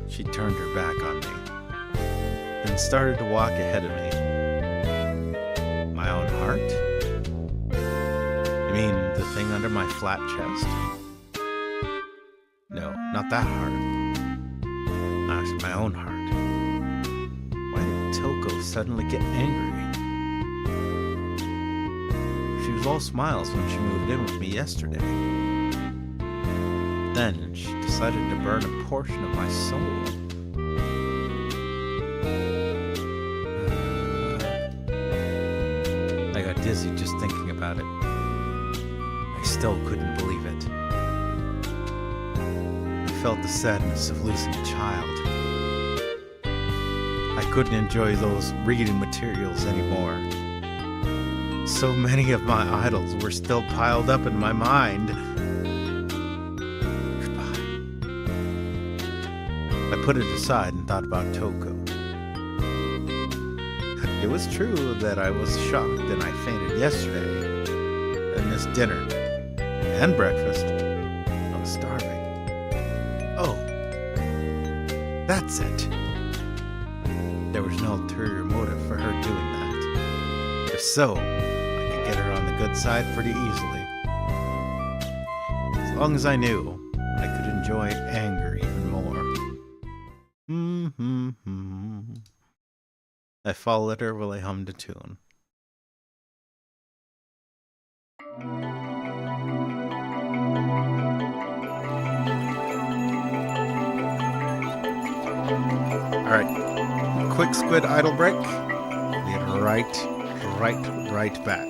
She turned her back on me, and started to walk ahead of me. My own heart? You mean the thing under my flat chest? No, not that heart. That's my own heart. Why did Toko suddenly get angry? She was all smiles when she moved in with me yesterday. Then she decided to burn a portion of my soul. I got dizzy just thinking about it. I still couldn't believe it. I felt the sadness of losing a child. I couldn't enjoy those reading materials anymore. So many of my idols were still piled up in my mind. I put it aside and thought about Toko. It was true that I was shocked and I fainted yesterday. I missed dinner and breakfast. I was starving. Oh, that's it. There was no ulterior motive for her doing that. If so, I could get her on the good side pretty easily. As long as I knew, I could enjoy anger even more. I followed her while I hummed a tune. Alright, quick Squid idle break. Get right back.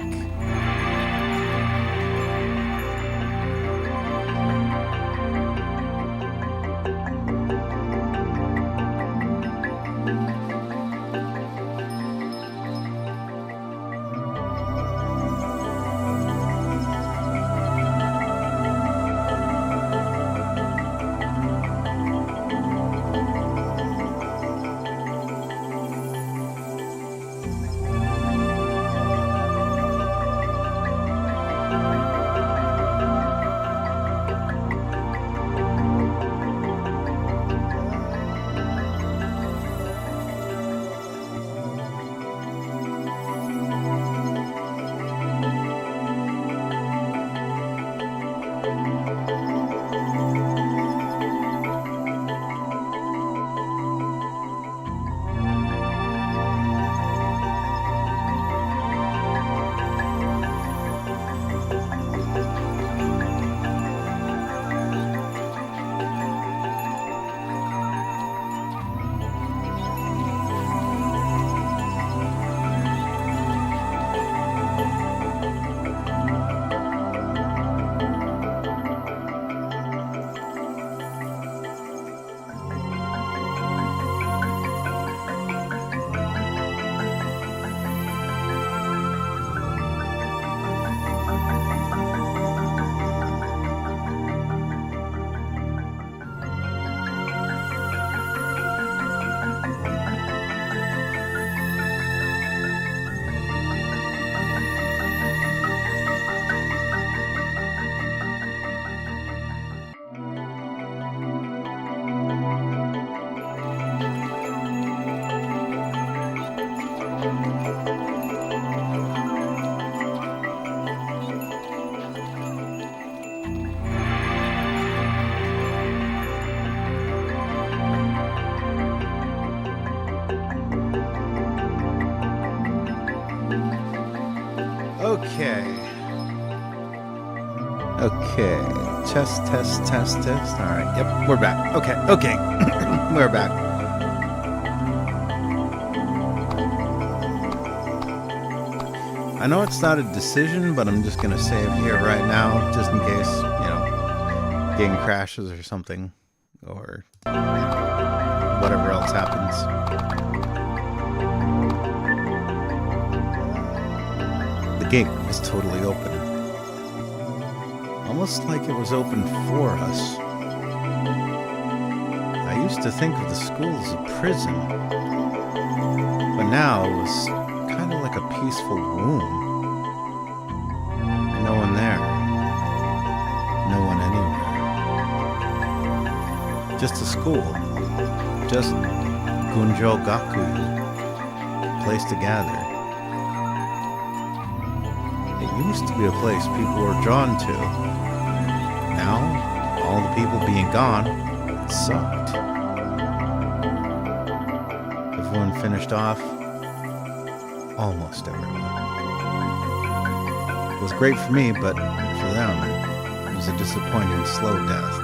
Okay. Okay. Test. Alright, yep, we're back. Okay. We're back. I know it's not a decision, but I'm just gonna save here right now, just in case, game crashes or something, or whatever else happens. The gate is totally open. Almost like it was open for us. I used to think of the school as a prison, but now it was kind of like a peaceful womb. No one there. No one anywhere. Just a school. Just Gunjo Gaku. Place to gather. It used to be a place people were drawn to. Now, all the people being gone, it sucked. Everyone finished off. Almost everyone. It was great for me, but for them, it was a disappointing, slow death.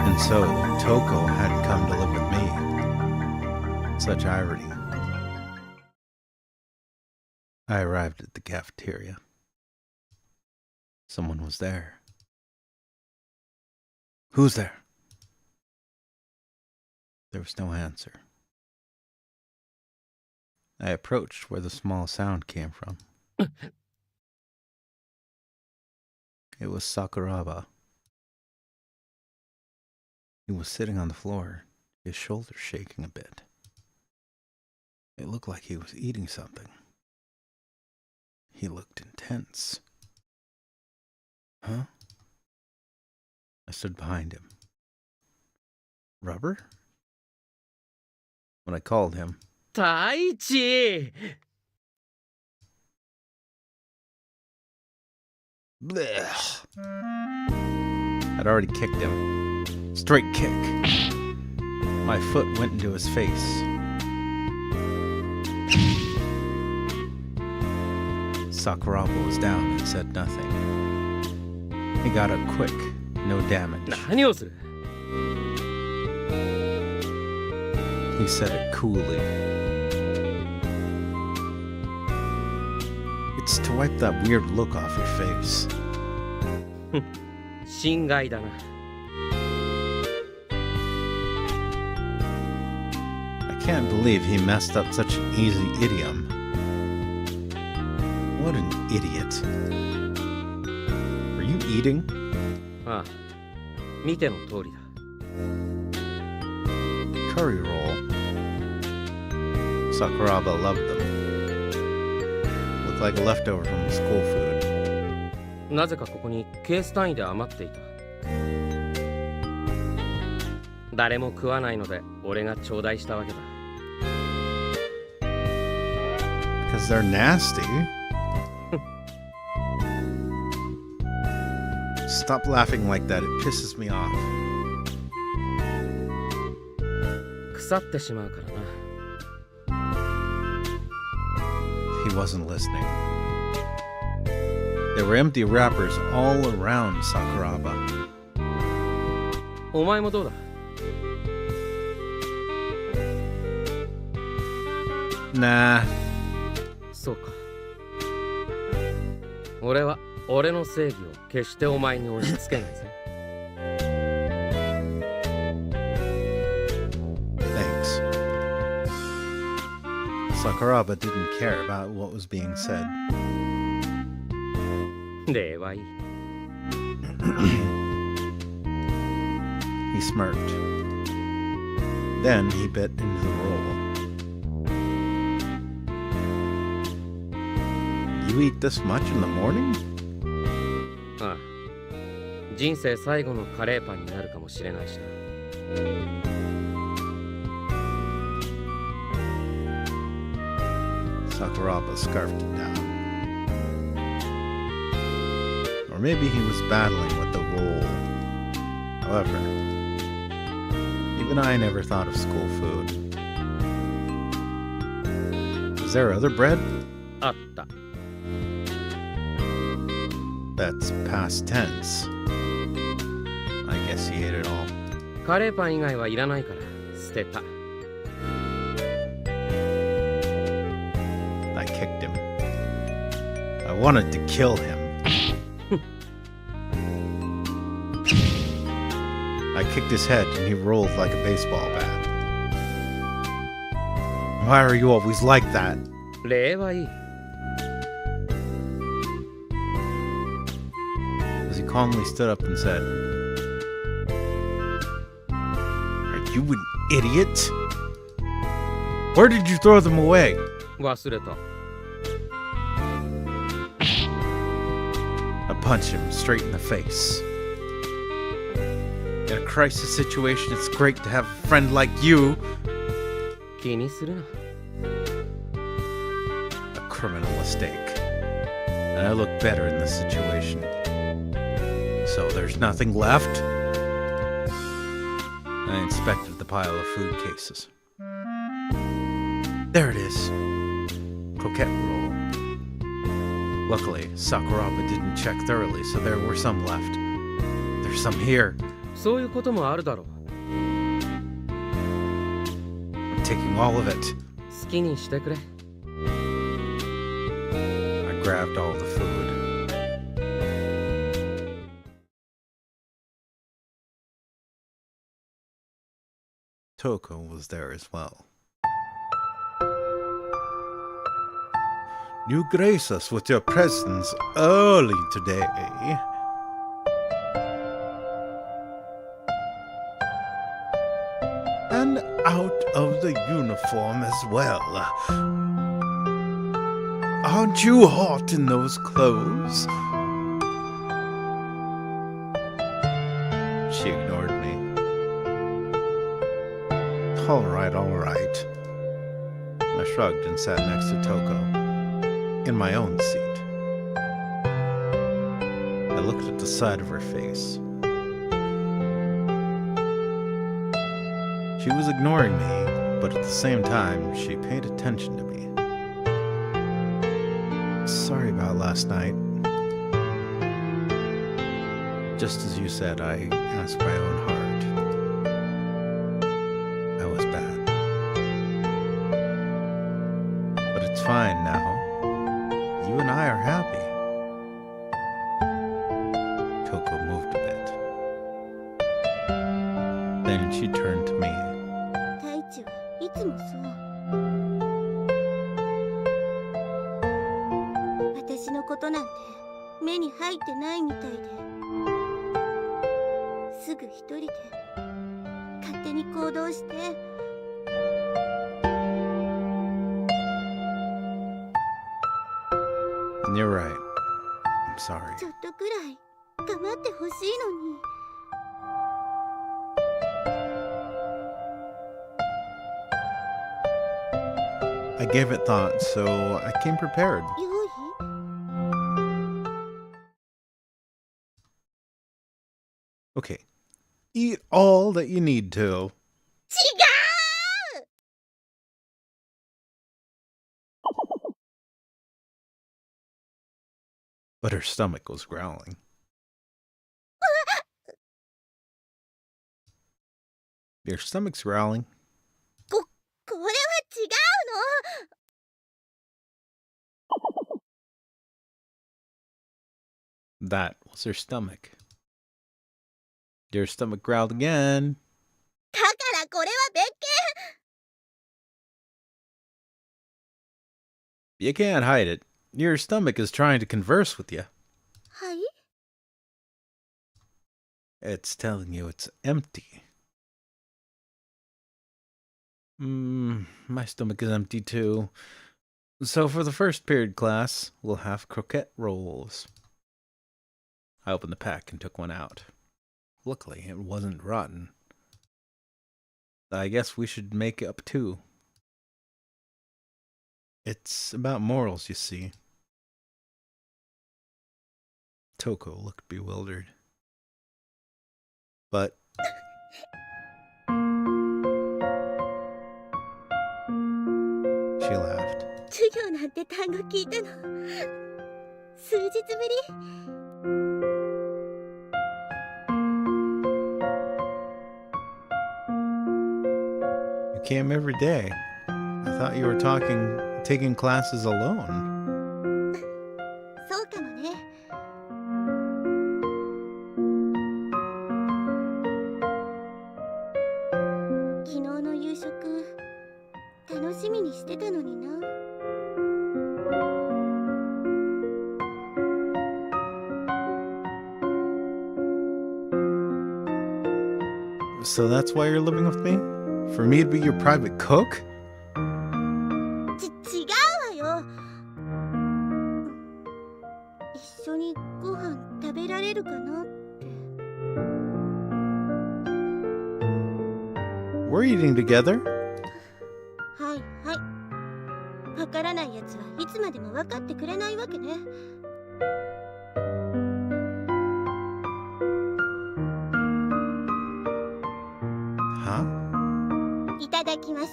And so, Toko had come to live with me. Such irony. I arrived at the cafeteria. Someone was there. Who's there? There was no answer. I approached where the small sound came from. It was Sakuraba. He was sitting on the floor, his shoulders shaking a bit. It looked like he was eating something. He looked intense. Huh? I stood behind him. Rubber? When I called him, Taichi! blech. I'd already kicked him. Straight kick. My foot went into his face. Sakuraba was down and said nothing. He got up quick, no damage. 何をする? He said it coolly. It's to wipe that weird look off your face. 心外だな. I can't believe he messed up such an easy idiom. What an idiot. Are you eating? ああ、見ての通りだ. Curry roll. Sakuraba loved them. Looked like a leftover from the school food. なぜかここにケース単位で余っていた. 誰も食わないので俺が頂戴したわけだ. Because they're nasty. Stop laughing like that. It pisses me off. 腐ってしまうからな. He wasn't listening. There were empty wrappers all around Sakuraba. お前もどうだ? Nah. そうか. 俺は俺の正義を決してお前に押し付けないぜ. Thanks. Sakuraba didn't care about what was being said. 礼はいい. He smirked. Then he bit into the roll. You eat this much in the morning? ああ、人生最後のカレーパンになるかもしれないしな. Sakuraba scarfed it down. Or maybe he was battling with the roll. However, even I never thought of school food. Is there other bread? あった. That's past tense. I guess he ate it all. カレーパン以外はいらないから捨てた。I kicked him. I wanted to kill him. I kicked his head and he rolled like a baseball bat. Why are you always like that? 礼はいい。As he calmly stood up and said, Are you an idiot? Where did you throw them away? 忘れた。I punched him straight in the face. In a crisis situation, it's great to have a friend like you. 気にするな。A criminal mistake. And I look better in this situation. So there's nothing left? I inspected the pile of food cases. There it is. Croquette roll. Luckily, Sakuraba didn't check thoroughly, so there were some left. There's some here. そういうこともあるだろう。I'm taking all of it. 好きにしてくれ。I grabbed all the food. Toko was there as well. You grace us with your presence early today. And out of the uniform as well. Aren't you hot in those clothes? She ignored me. All right, all right. I shrugged and sat next to Toko, in my own seat. I looked at the side of her face. She was ignoring me, but at the same time, she paid attention to me. Sorry about last night. Just as you said, I asked my own heart. I was bad. But it's fine now. You and I are happy. Toko moved a bit. Then she turned to me. 太一はいつもそう。私のことなんて目に入ってないみたいで、すぐ一人で勝手に行動して。You're right. I'm sorry. ちょっとくらい構ってほしいのに。I gave it thought, so I came prepared. 用意？ Okay. Eat all that you need to. 違う！ But her stomach was growling. Your stomach's growling. これは違うの。 That was her stomach. Your stomach growled again. だからこれは別件。 You can't hide it. Your stomach is trying to converse with you. はい？ It's telling you it's empty. My stomach is empty too. So for the first period class, we'll have croquette rolls. I opened the pack and took one out. Luckily, it wasn't rotten. I guess we should make up too. It's about morals, you see. Toko looked bewildered. But she laughed. 授業なんて単語聞いたの数日ぶり。You came every day. I thought you were taking classes alone. そうかもね。昨日の夕食楽しみにしてたのにな。So that's why you're living with me? For me to be your private cook? 違うわよ。一緒にご飯食べられるかなって。We're eating together. はいはい。わからないやつはいつまでも分かってくれないわけね。Huh? いただきます。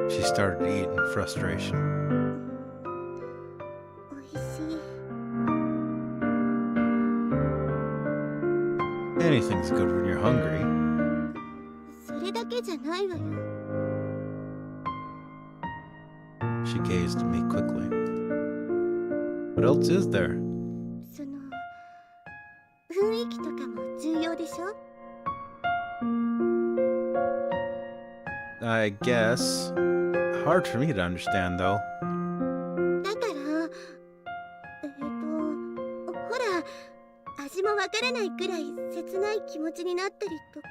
She started to eat in frustration. おいしい。Anything's good when you're hungry. それだけじゃないわよ。She gazed at me quickly. What else is there? その雰囲気とかも重要でしょ。I guess. Hard for me to understand, though. だからほら味もわからないくらい切ない気持ちになったりとか。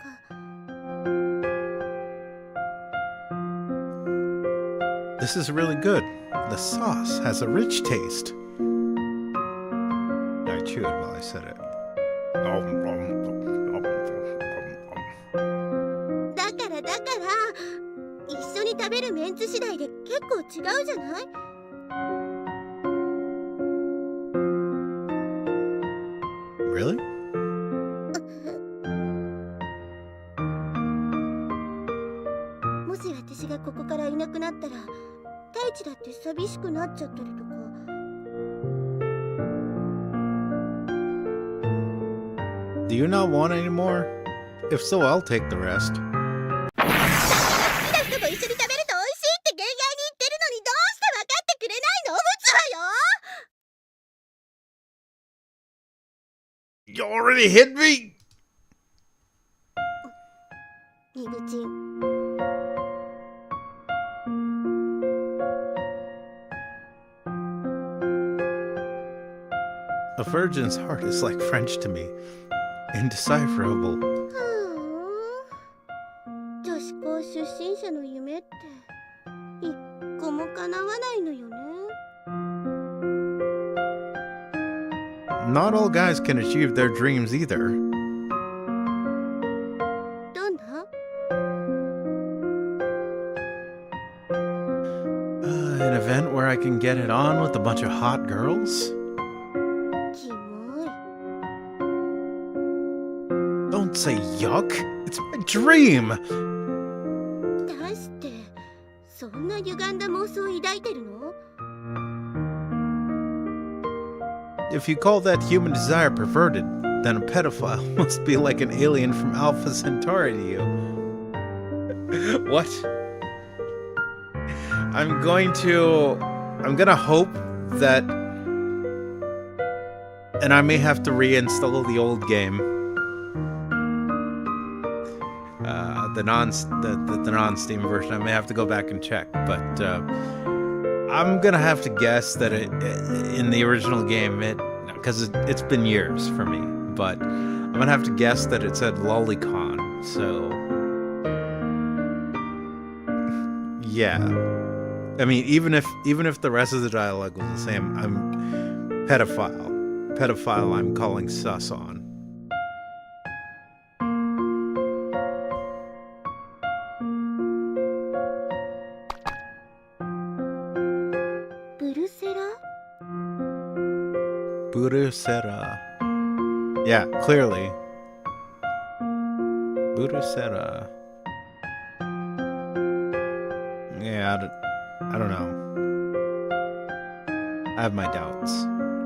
This is really good. The sauce has a rich taste. I chewed while I said it. だから一緒に食べるメンツ次第で結構違うじゃない。Really? もし私がここからいなくなったら太一だって寂しくなっちゃったりとか。Do you not want any more? If so, I'll take the rest. 好きな人と一緒に食べると美味しいって原野に言ってるのにどうして分かってくれないの？ぶつわよ。 You already hit me? ニブチン。A virgin's heart is like French to me. Indecipherable. 女子校出身者の夢って一個も叶わないのよね。 Not all guys can achieve their dreams either. どんな？ An event where I can get it on with a bunch of hot girls? キモい。 Don't say yuck. It's my dream. 出してそんな歪んだ妄想を抱いてるの？ If you call that human desire perverted, then a pedophile must be like an alien from Alpha Centauri to you. What? I'm gonna hope that, and I may have to reinstall the old game. The non-Steam version. I may have to go back and check, but I'm gonna have to guess that in the original game, because it's been years for me, but I'm gonna have to guess that it said lolicon. So yeah, I mean, even if the rest of the dialogue was the same, I'm pedophile. I'm calling sus on. ブルセラ？ Burusera. Yeah, clearly. Burusera. Yeah, I don't know. I have my doubts.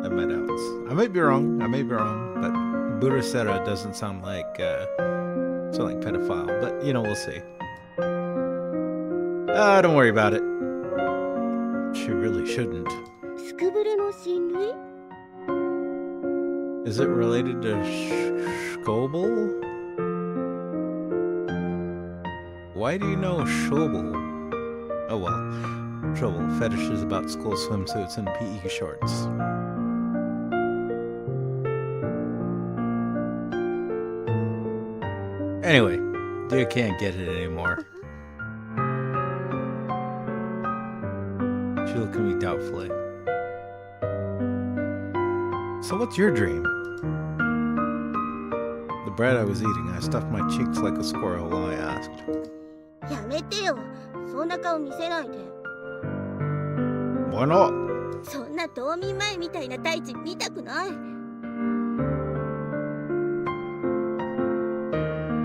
I might be wrong, but Burasera doesn't sound like pedophile, but you know, we'll see. Don't worry about it. She really shouldn't. スクブルの親類 Is it related to Schobel? Why do you know Schobel? Oh well. Schobel fetishes about school swimsuits and PE shorts. Anyway, you can't get it anymore. She looked at me doubtfully. So what's your dream? The bread I was eating, I stuffed my cheeks like a squirrel while I asked. やめてよ。そんな顔見せないで。 Why not? そんな冬眠前みたいな大地見たくない。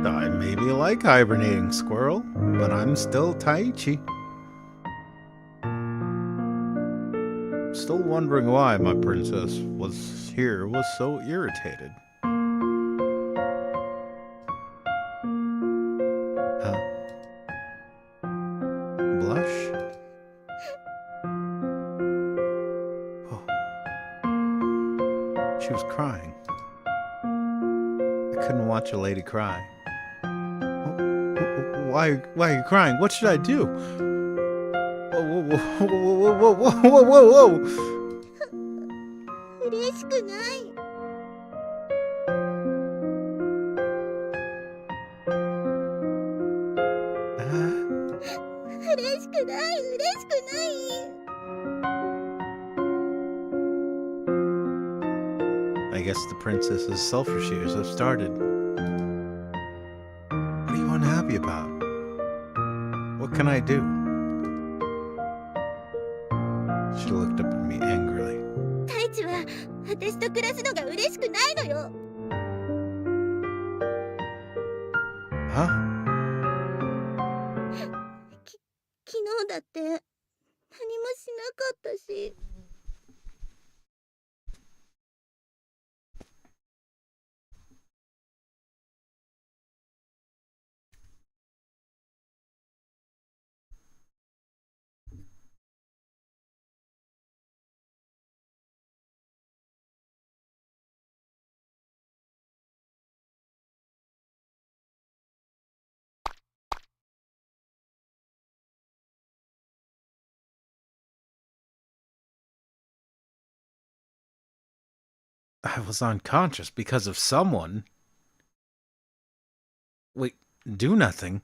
I maybe like hibernating squirrel, but I'm still Taichi. Still wondering why my princess was so irritated. Huh? Blush? Oh. She was crying. I couldn't watch a lady cry. Why are you crying? What should I do? Whoa. 嬉しくない。 嬉しくない。 I guess the princess's self-issues have started. What are you unhappy about? What can I do? She looked up at me angrily. 大地は私と暮らすのが嬉しくないのよ。 Huh? 昨日だって何もしなかったし。 I was unconscious because of someone. Wait, do nothing?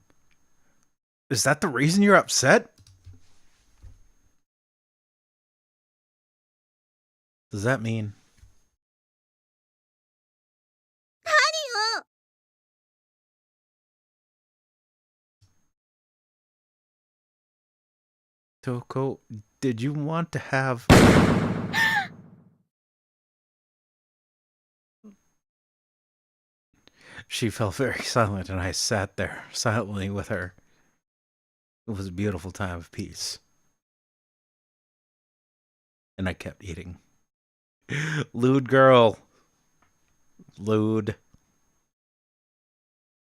Is that the reason you're upset? Does that mean... 何よ。 Toko, did you want to have... She fell very silent, and I sat there silently with her. It was a beautiful time of peace. And I kept eating. Lewd girl. Lewd.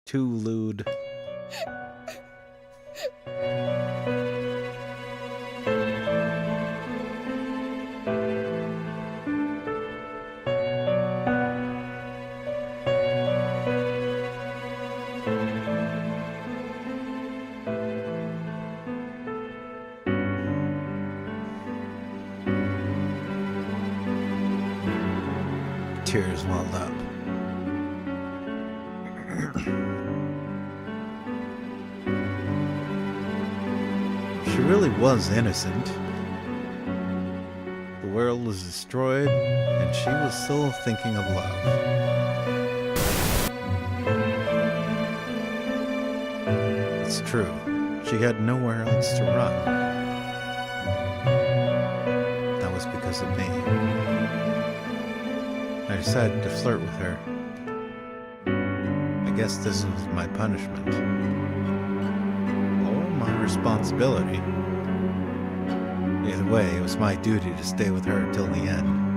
Too lewd. Tears welled up. She really was innocent. The world was destroyed, and she was still thinking of love. It's true. She had nowhere else to run. That was because of me. I decided to flirt with her. I guess this was my punishment. Or my responsibility. Either way, it was my duty to stay with her until the end.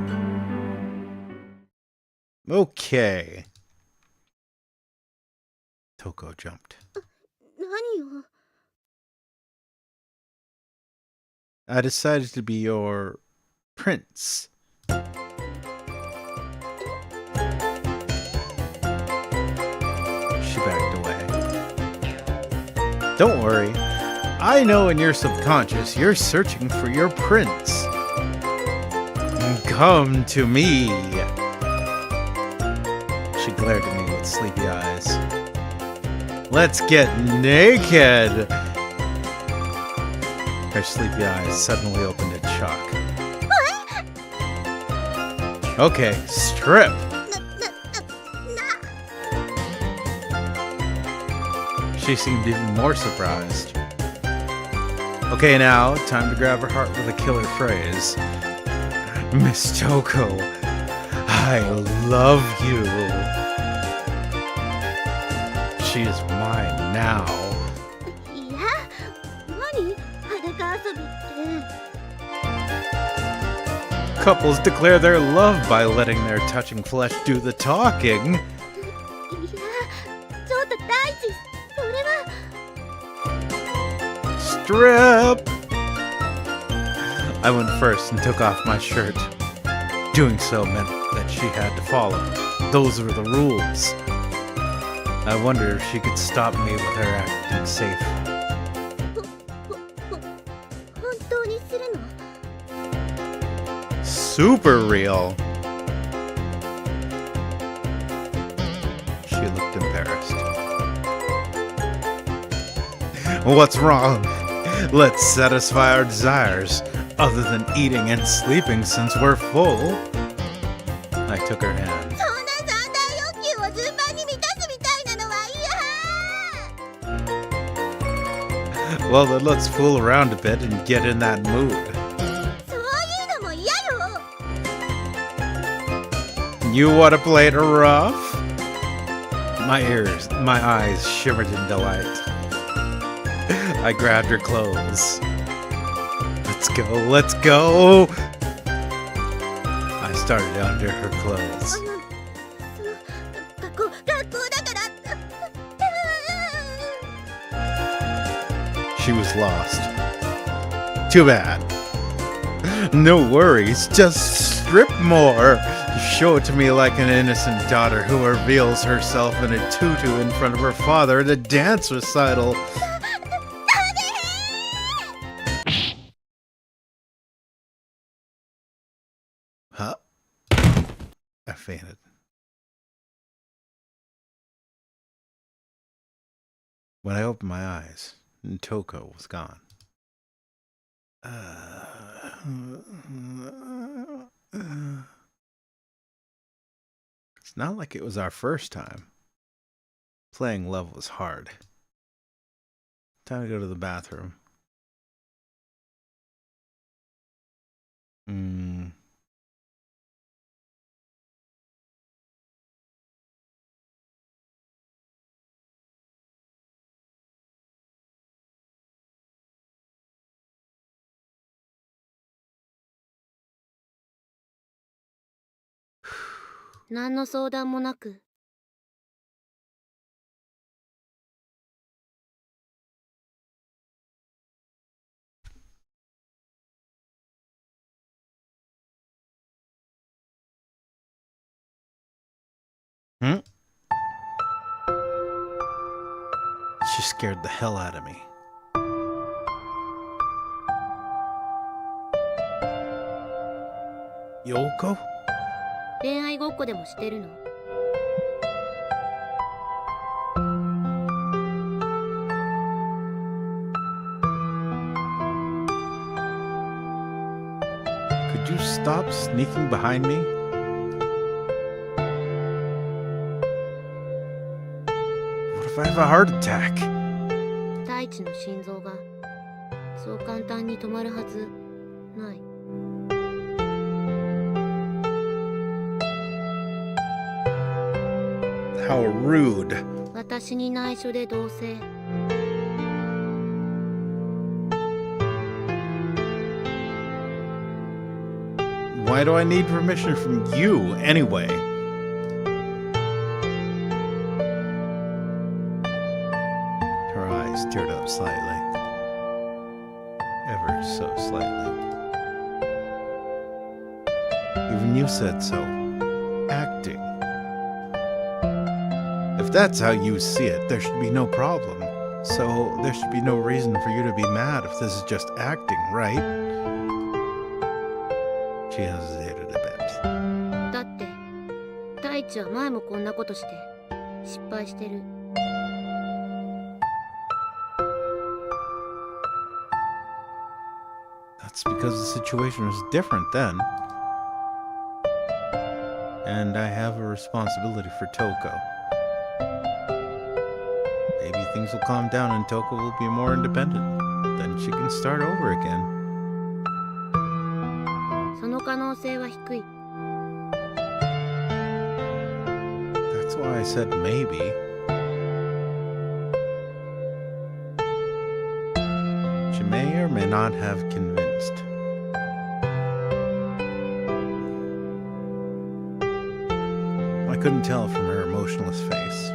Okay. Toko jumped. 何よ。 I decided to be your prince. She backed away. Don't worry. I know in your subconscious you're searching for your prince. Come to me. She glared at me with sleepy eyes. Let's get naked. Her sleepy eyes suddenly opened in shock. Okay, strip. She seemed even more surprised. Okay, now, time to grab her heart with a killer phrase. Miss Toko, I love you. She is mine now. いや、何？裸遊びって。 Couples declare their love by letting their touching flesh do the talking. いや、ちょっと大地、それは。 Strip! I went first and took off my shirt. Doing so meant that she had to follow. Those were the rules. I wonder if she could stop me with her acting safe. 本当にするの？ Super real. She looked embarrassed. What's wrong? Let's satisfy our desires, other than eating and sleeping since we're full. I took her hand. そんな三大欲求を順番に満たすみたいなのは嫌。 Well, then let's fool around a bit and get in that mood. そういうのも嫌よ。 You want to play it rough? My eyes shimmered in delight. I grabbed her clothes. Let's go, let's go! I started under her clothes. 学校だから。 She was lost. Too bad. No worries, just strip more. Show it to me like an innocent daughter who reveals herself in a tutu in front of her father at a dance recital. Huh? I fainted. When I opened my eyes, Toko was gone. It's not like it was our first time. Playing love was hard. Time to go to the bathroom. "何の相談もなく。 Hmm? She scared the hell out of me. Yoko? 恋愛ごっこでもしてるの？ Could you stop sneaking behind me? What if I have a heart attack? 大地の心臓がそう簡単に止まるはずない。 How rude. 私に内緒で同棲。 I Why do I need permission from you anyway? Her eyes teared up slightly. Ever so slightly. Even you said so. Acting. If that's how you see it, there should be no problem. So there should be no reason for you to be mad if this is just acting, right? She hesitated a bit. だって太一は前もこんなことして失敗してる。 That's because the situation was different then. And I have a responsibility for Toko. Maybe things will calm down and Toko will be more independent. Then she can start over again. その可能性は低い。 That's why I said maybe. She may or may not have convinced. I couldn't tell from her emotionless face.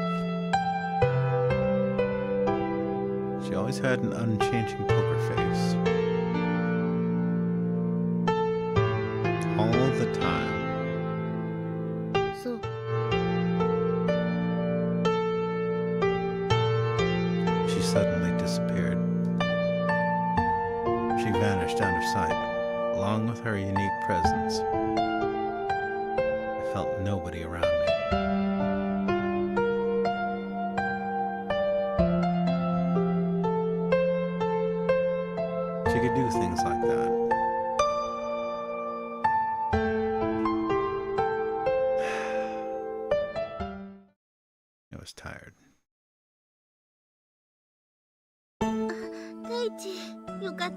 She always had an unchanging poker face. All the time. そう。 She suddenly disappeared. She vanished out of sight, along with her unique presence. I felt nobody around me. She could do things like that. I was tired. 太一、よかった。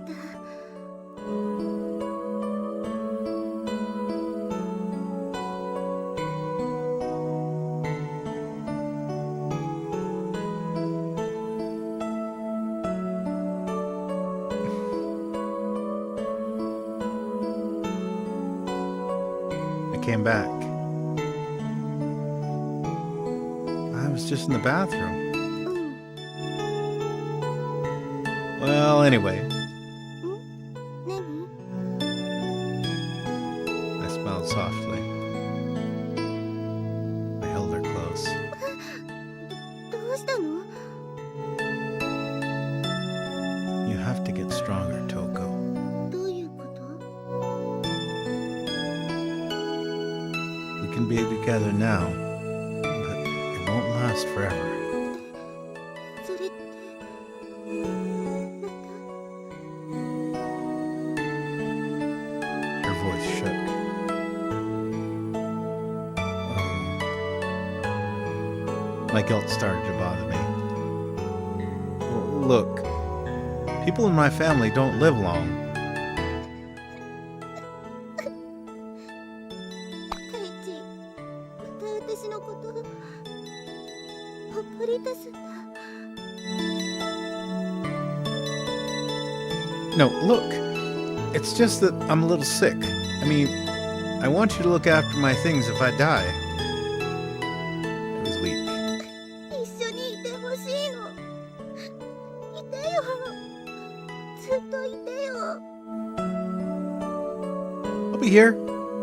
I came back. I was just in the bathroom. うん。 Well, anyway, 何？ I smiled softly. I held her close. どうしたの？ You have to get stronger, Toko. どういうこと？ We can be together now, but it won't last forever. それってまた？ Her voice shook. My guilt started to bother me. Look, people in my family don't live long. 太一、また私のことほっぽり出すんだ。 No, look, it's just that I'm a little sick. I mean, I want you to look after my things if I die. It was weak. 一緒にいてほしいの。いてよ。ずっといてよ。 I'll be here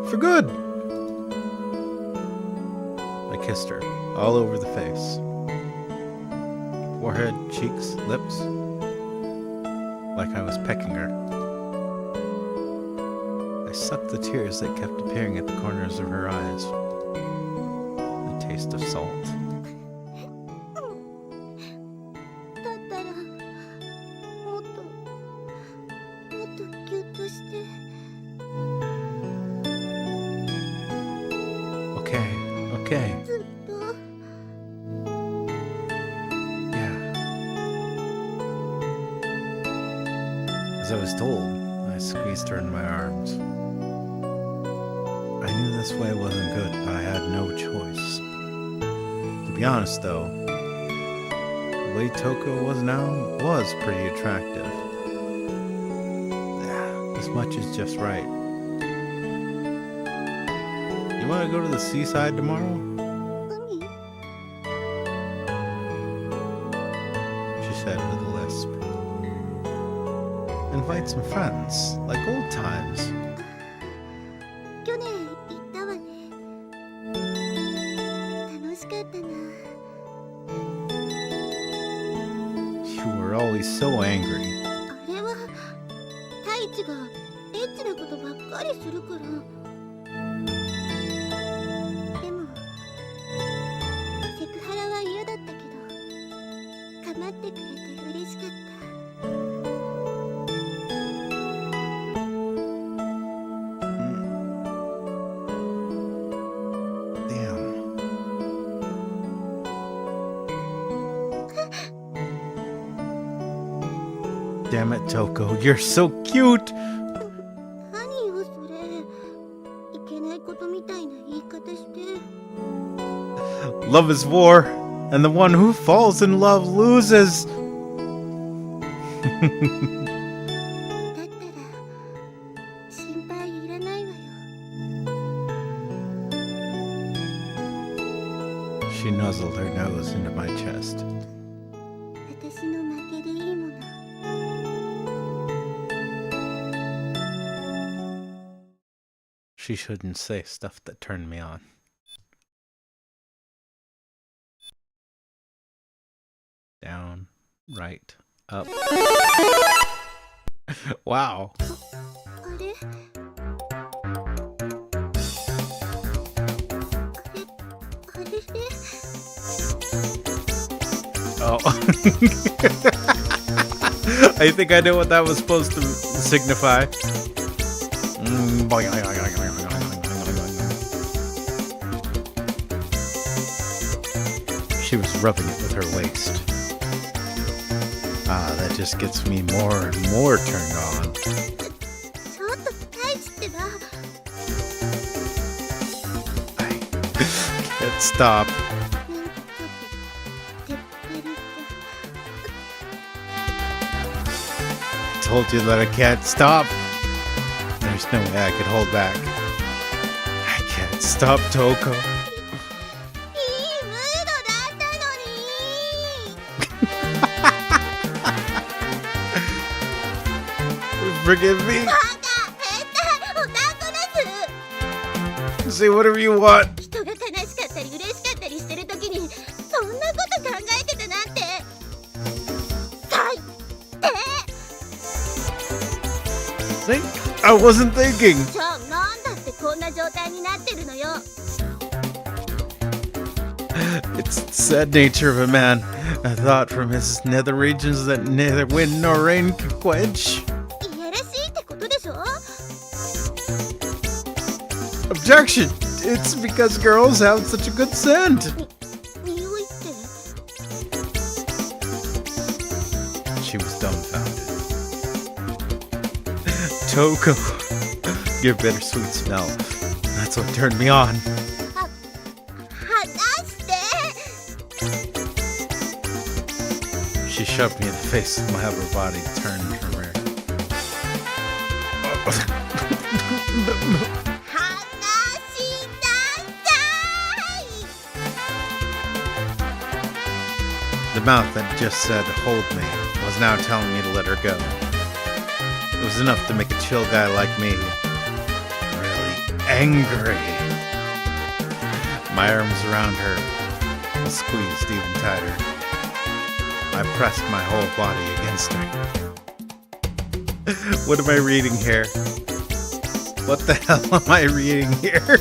for good. I kissed her all over the face. Forehead, cheeks, lips. Like I was pecking her. I sucked the tears that kept appearing at the corners of her eyes. The taste of salt. だったらもっとギュッとして。 Okay. ずっと。 Yeah. As I was told, I squeezed her in my arms. I knew this way wasn't good, but I had no choice. To be honest, though, the way Toko was now was pretty attractive. Yeah, this much is just right. want to go to the seaside tomorrow? 海 She said with a lisp. Invite some friends, like old times. 去年行ったわね。楽しかったな。 You were always so angry. あれは太一がエッチなことばっかりするから。でもセクハラは嫌だったけど、構ってくれて嬉しかった。 Damn. Damn it, Toko. You're so cute! 何よそれ。いけないことみたいな言い方して。 Love is war, and the one who falls in love loses. だったら心配いらないわよ。 She nuzzled her nose into my chest. 私の負けでいいもの。 She shouldn't say stuff that turned me on. Down, right, up. Wow. あれあれ Oh. I think I know what that was supposed to signify. She was rubbing it with her waist. Ah, that just gets me more and more turned on. ちょっと太一ってば。 I can't stop. なんかちょっとてったりって。 Told you that I can't stop. There's no way I could hold back. I can't stop, Toko. いいムードだったのに。 Forgive me. バカ変態オタクです。 Say whatever you want. 人が悲しかったり嬉しかったりしてるときにそんなこと考えてたなんて最低。 Think? I wasn't thinking. じゃあなんだってこんな状態になってるのよ。 It's the sad nature of a man. A thought from his nether regions that neither wind nor rain can quench. いやらしいってことでしょ。 Objection! It's because girls have such a good scent. 匂いって。 She was dumbfounded. Toko, your bittersweet smell. That's what turned me on. 話して。 She shoved me in the face with my upper body, turned from her. 話しなさい。 The mouth that just said, hold me, was now telling me to let her go. It was enough to make a chill guy like me really angry. My arms around her squeezed even tighter. I pressed my whole body against her. What am I reading here? What the hell am I reading here?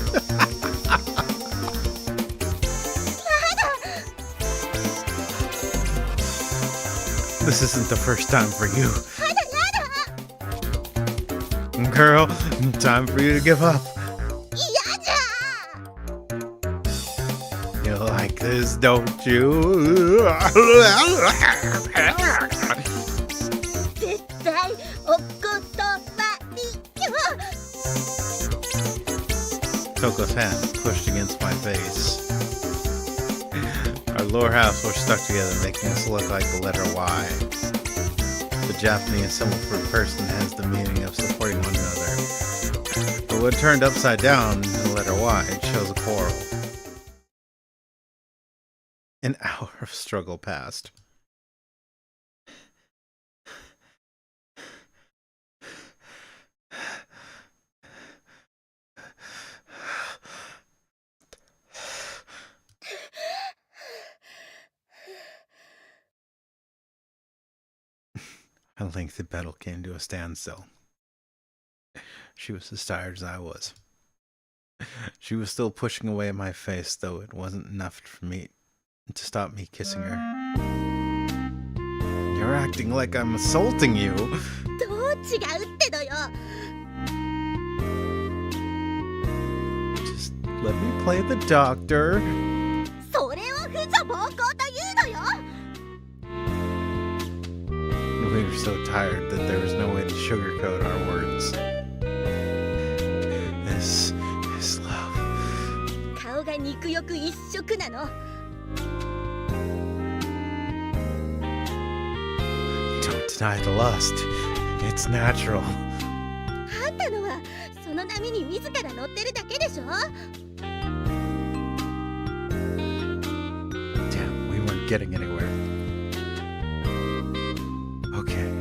This isn't the first time for you. Girl, time for you to give up. 嫌じゃ。 You like this, don't you? 絶対お断りよ。 Toko's hand pushed against my face. Our lower halves were stuck together, making us look like the letter Y. The Japanese symbol for person has the meaning of supporting one another. The So when turned upside down, the letter Y shows a coral. An hour of struggle passed. A lengthy battle came to a standstill. She was as tired as I was. She was still pushing away at my face, though it wasn't enough for me to stop me kissing her. You're acting like I'm assaulting you. どう違うってのよ。 Just let me play the doctor. それを婦女暴行というのよ。 We were so tired that there was no way to sugarcoat our words. This is love. 顔が肉欲一色なの。 Don't deny the lust. It's natural. あんたのはその波に自ら乗ってるだけでしょ。 Damn, we weren't getting anywhere. Okay,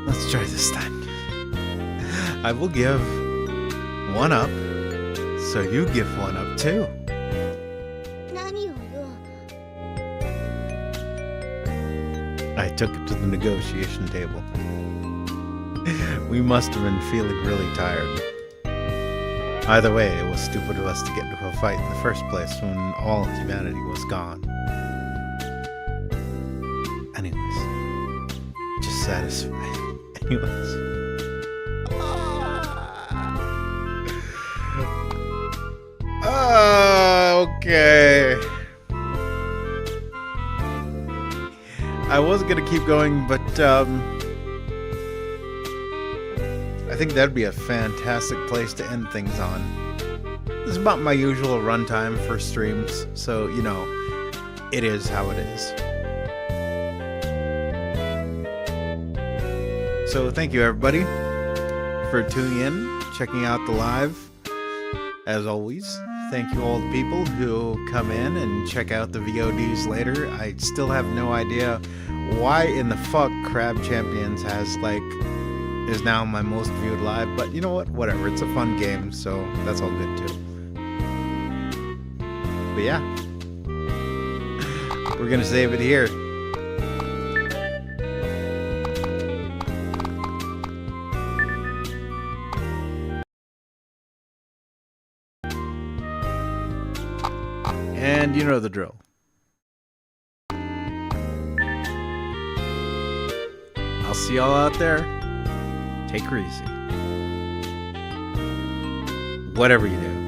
let's try this then. I will give one up, so you give one up too. 何をよ。 I took it to the negotiation table. We must have been feeling really tired. Either way, it was stupid of us to get into a fight in the first place when all humanity was gone. Anyways, just satisfied. Anyways. Okay. I was gonna keep going, but I think that'd be a fantastic place to end things on. This is about my usual runtime for streams, so you know, it is how it is. So thank you everybody for tuning in, checking out the live. As always, thank you all the people who come in and check out the VODs later. I still have no idea why in the fuck Crab Champions is now my most viewed live, but you know what? Whatever. It's a fun game, so that's all good too. But yeah, we're gonna save it here. And you know the drill. I'll see y'all out there. Take her easy. Whatever you do.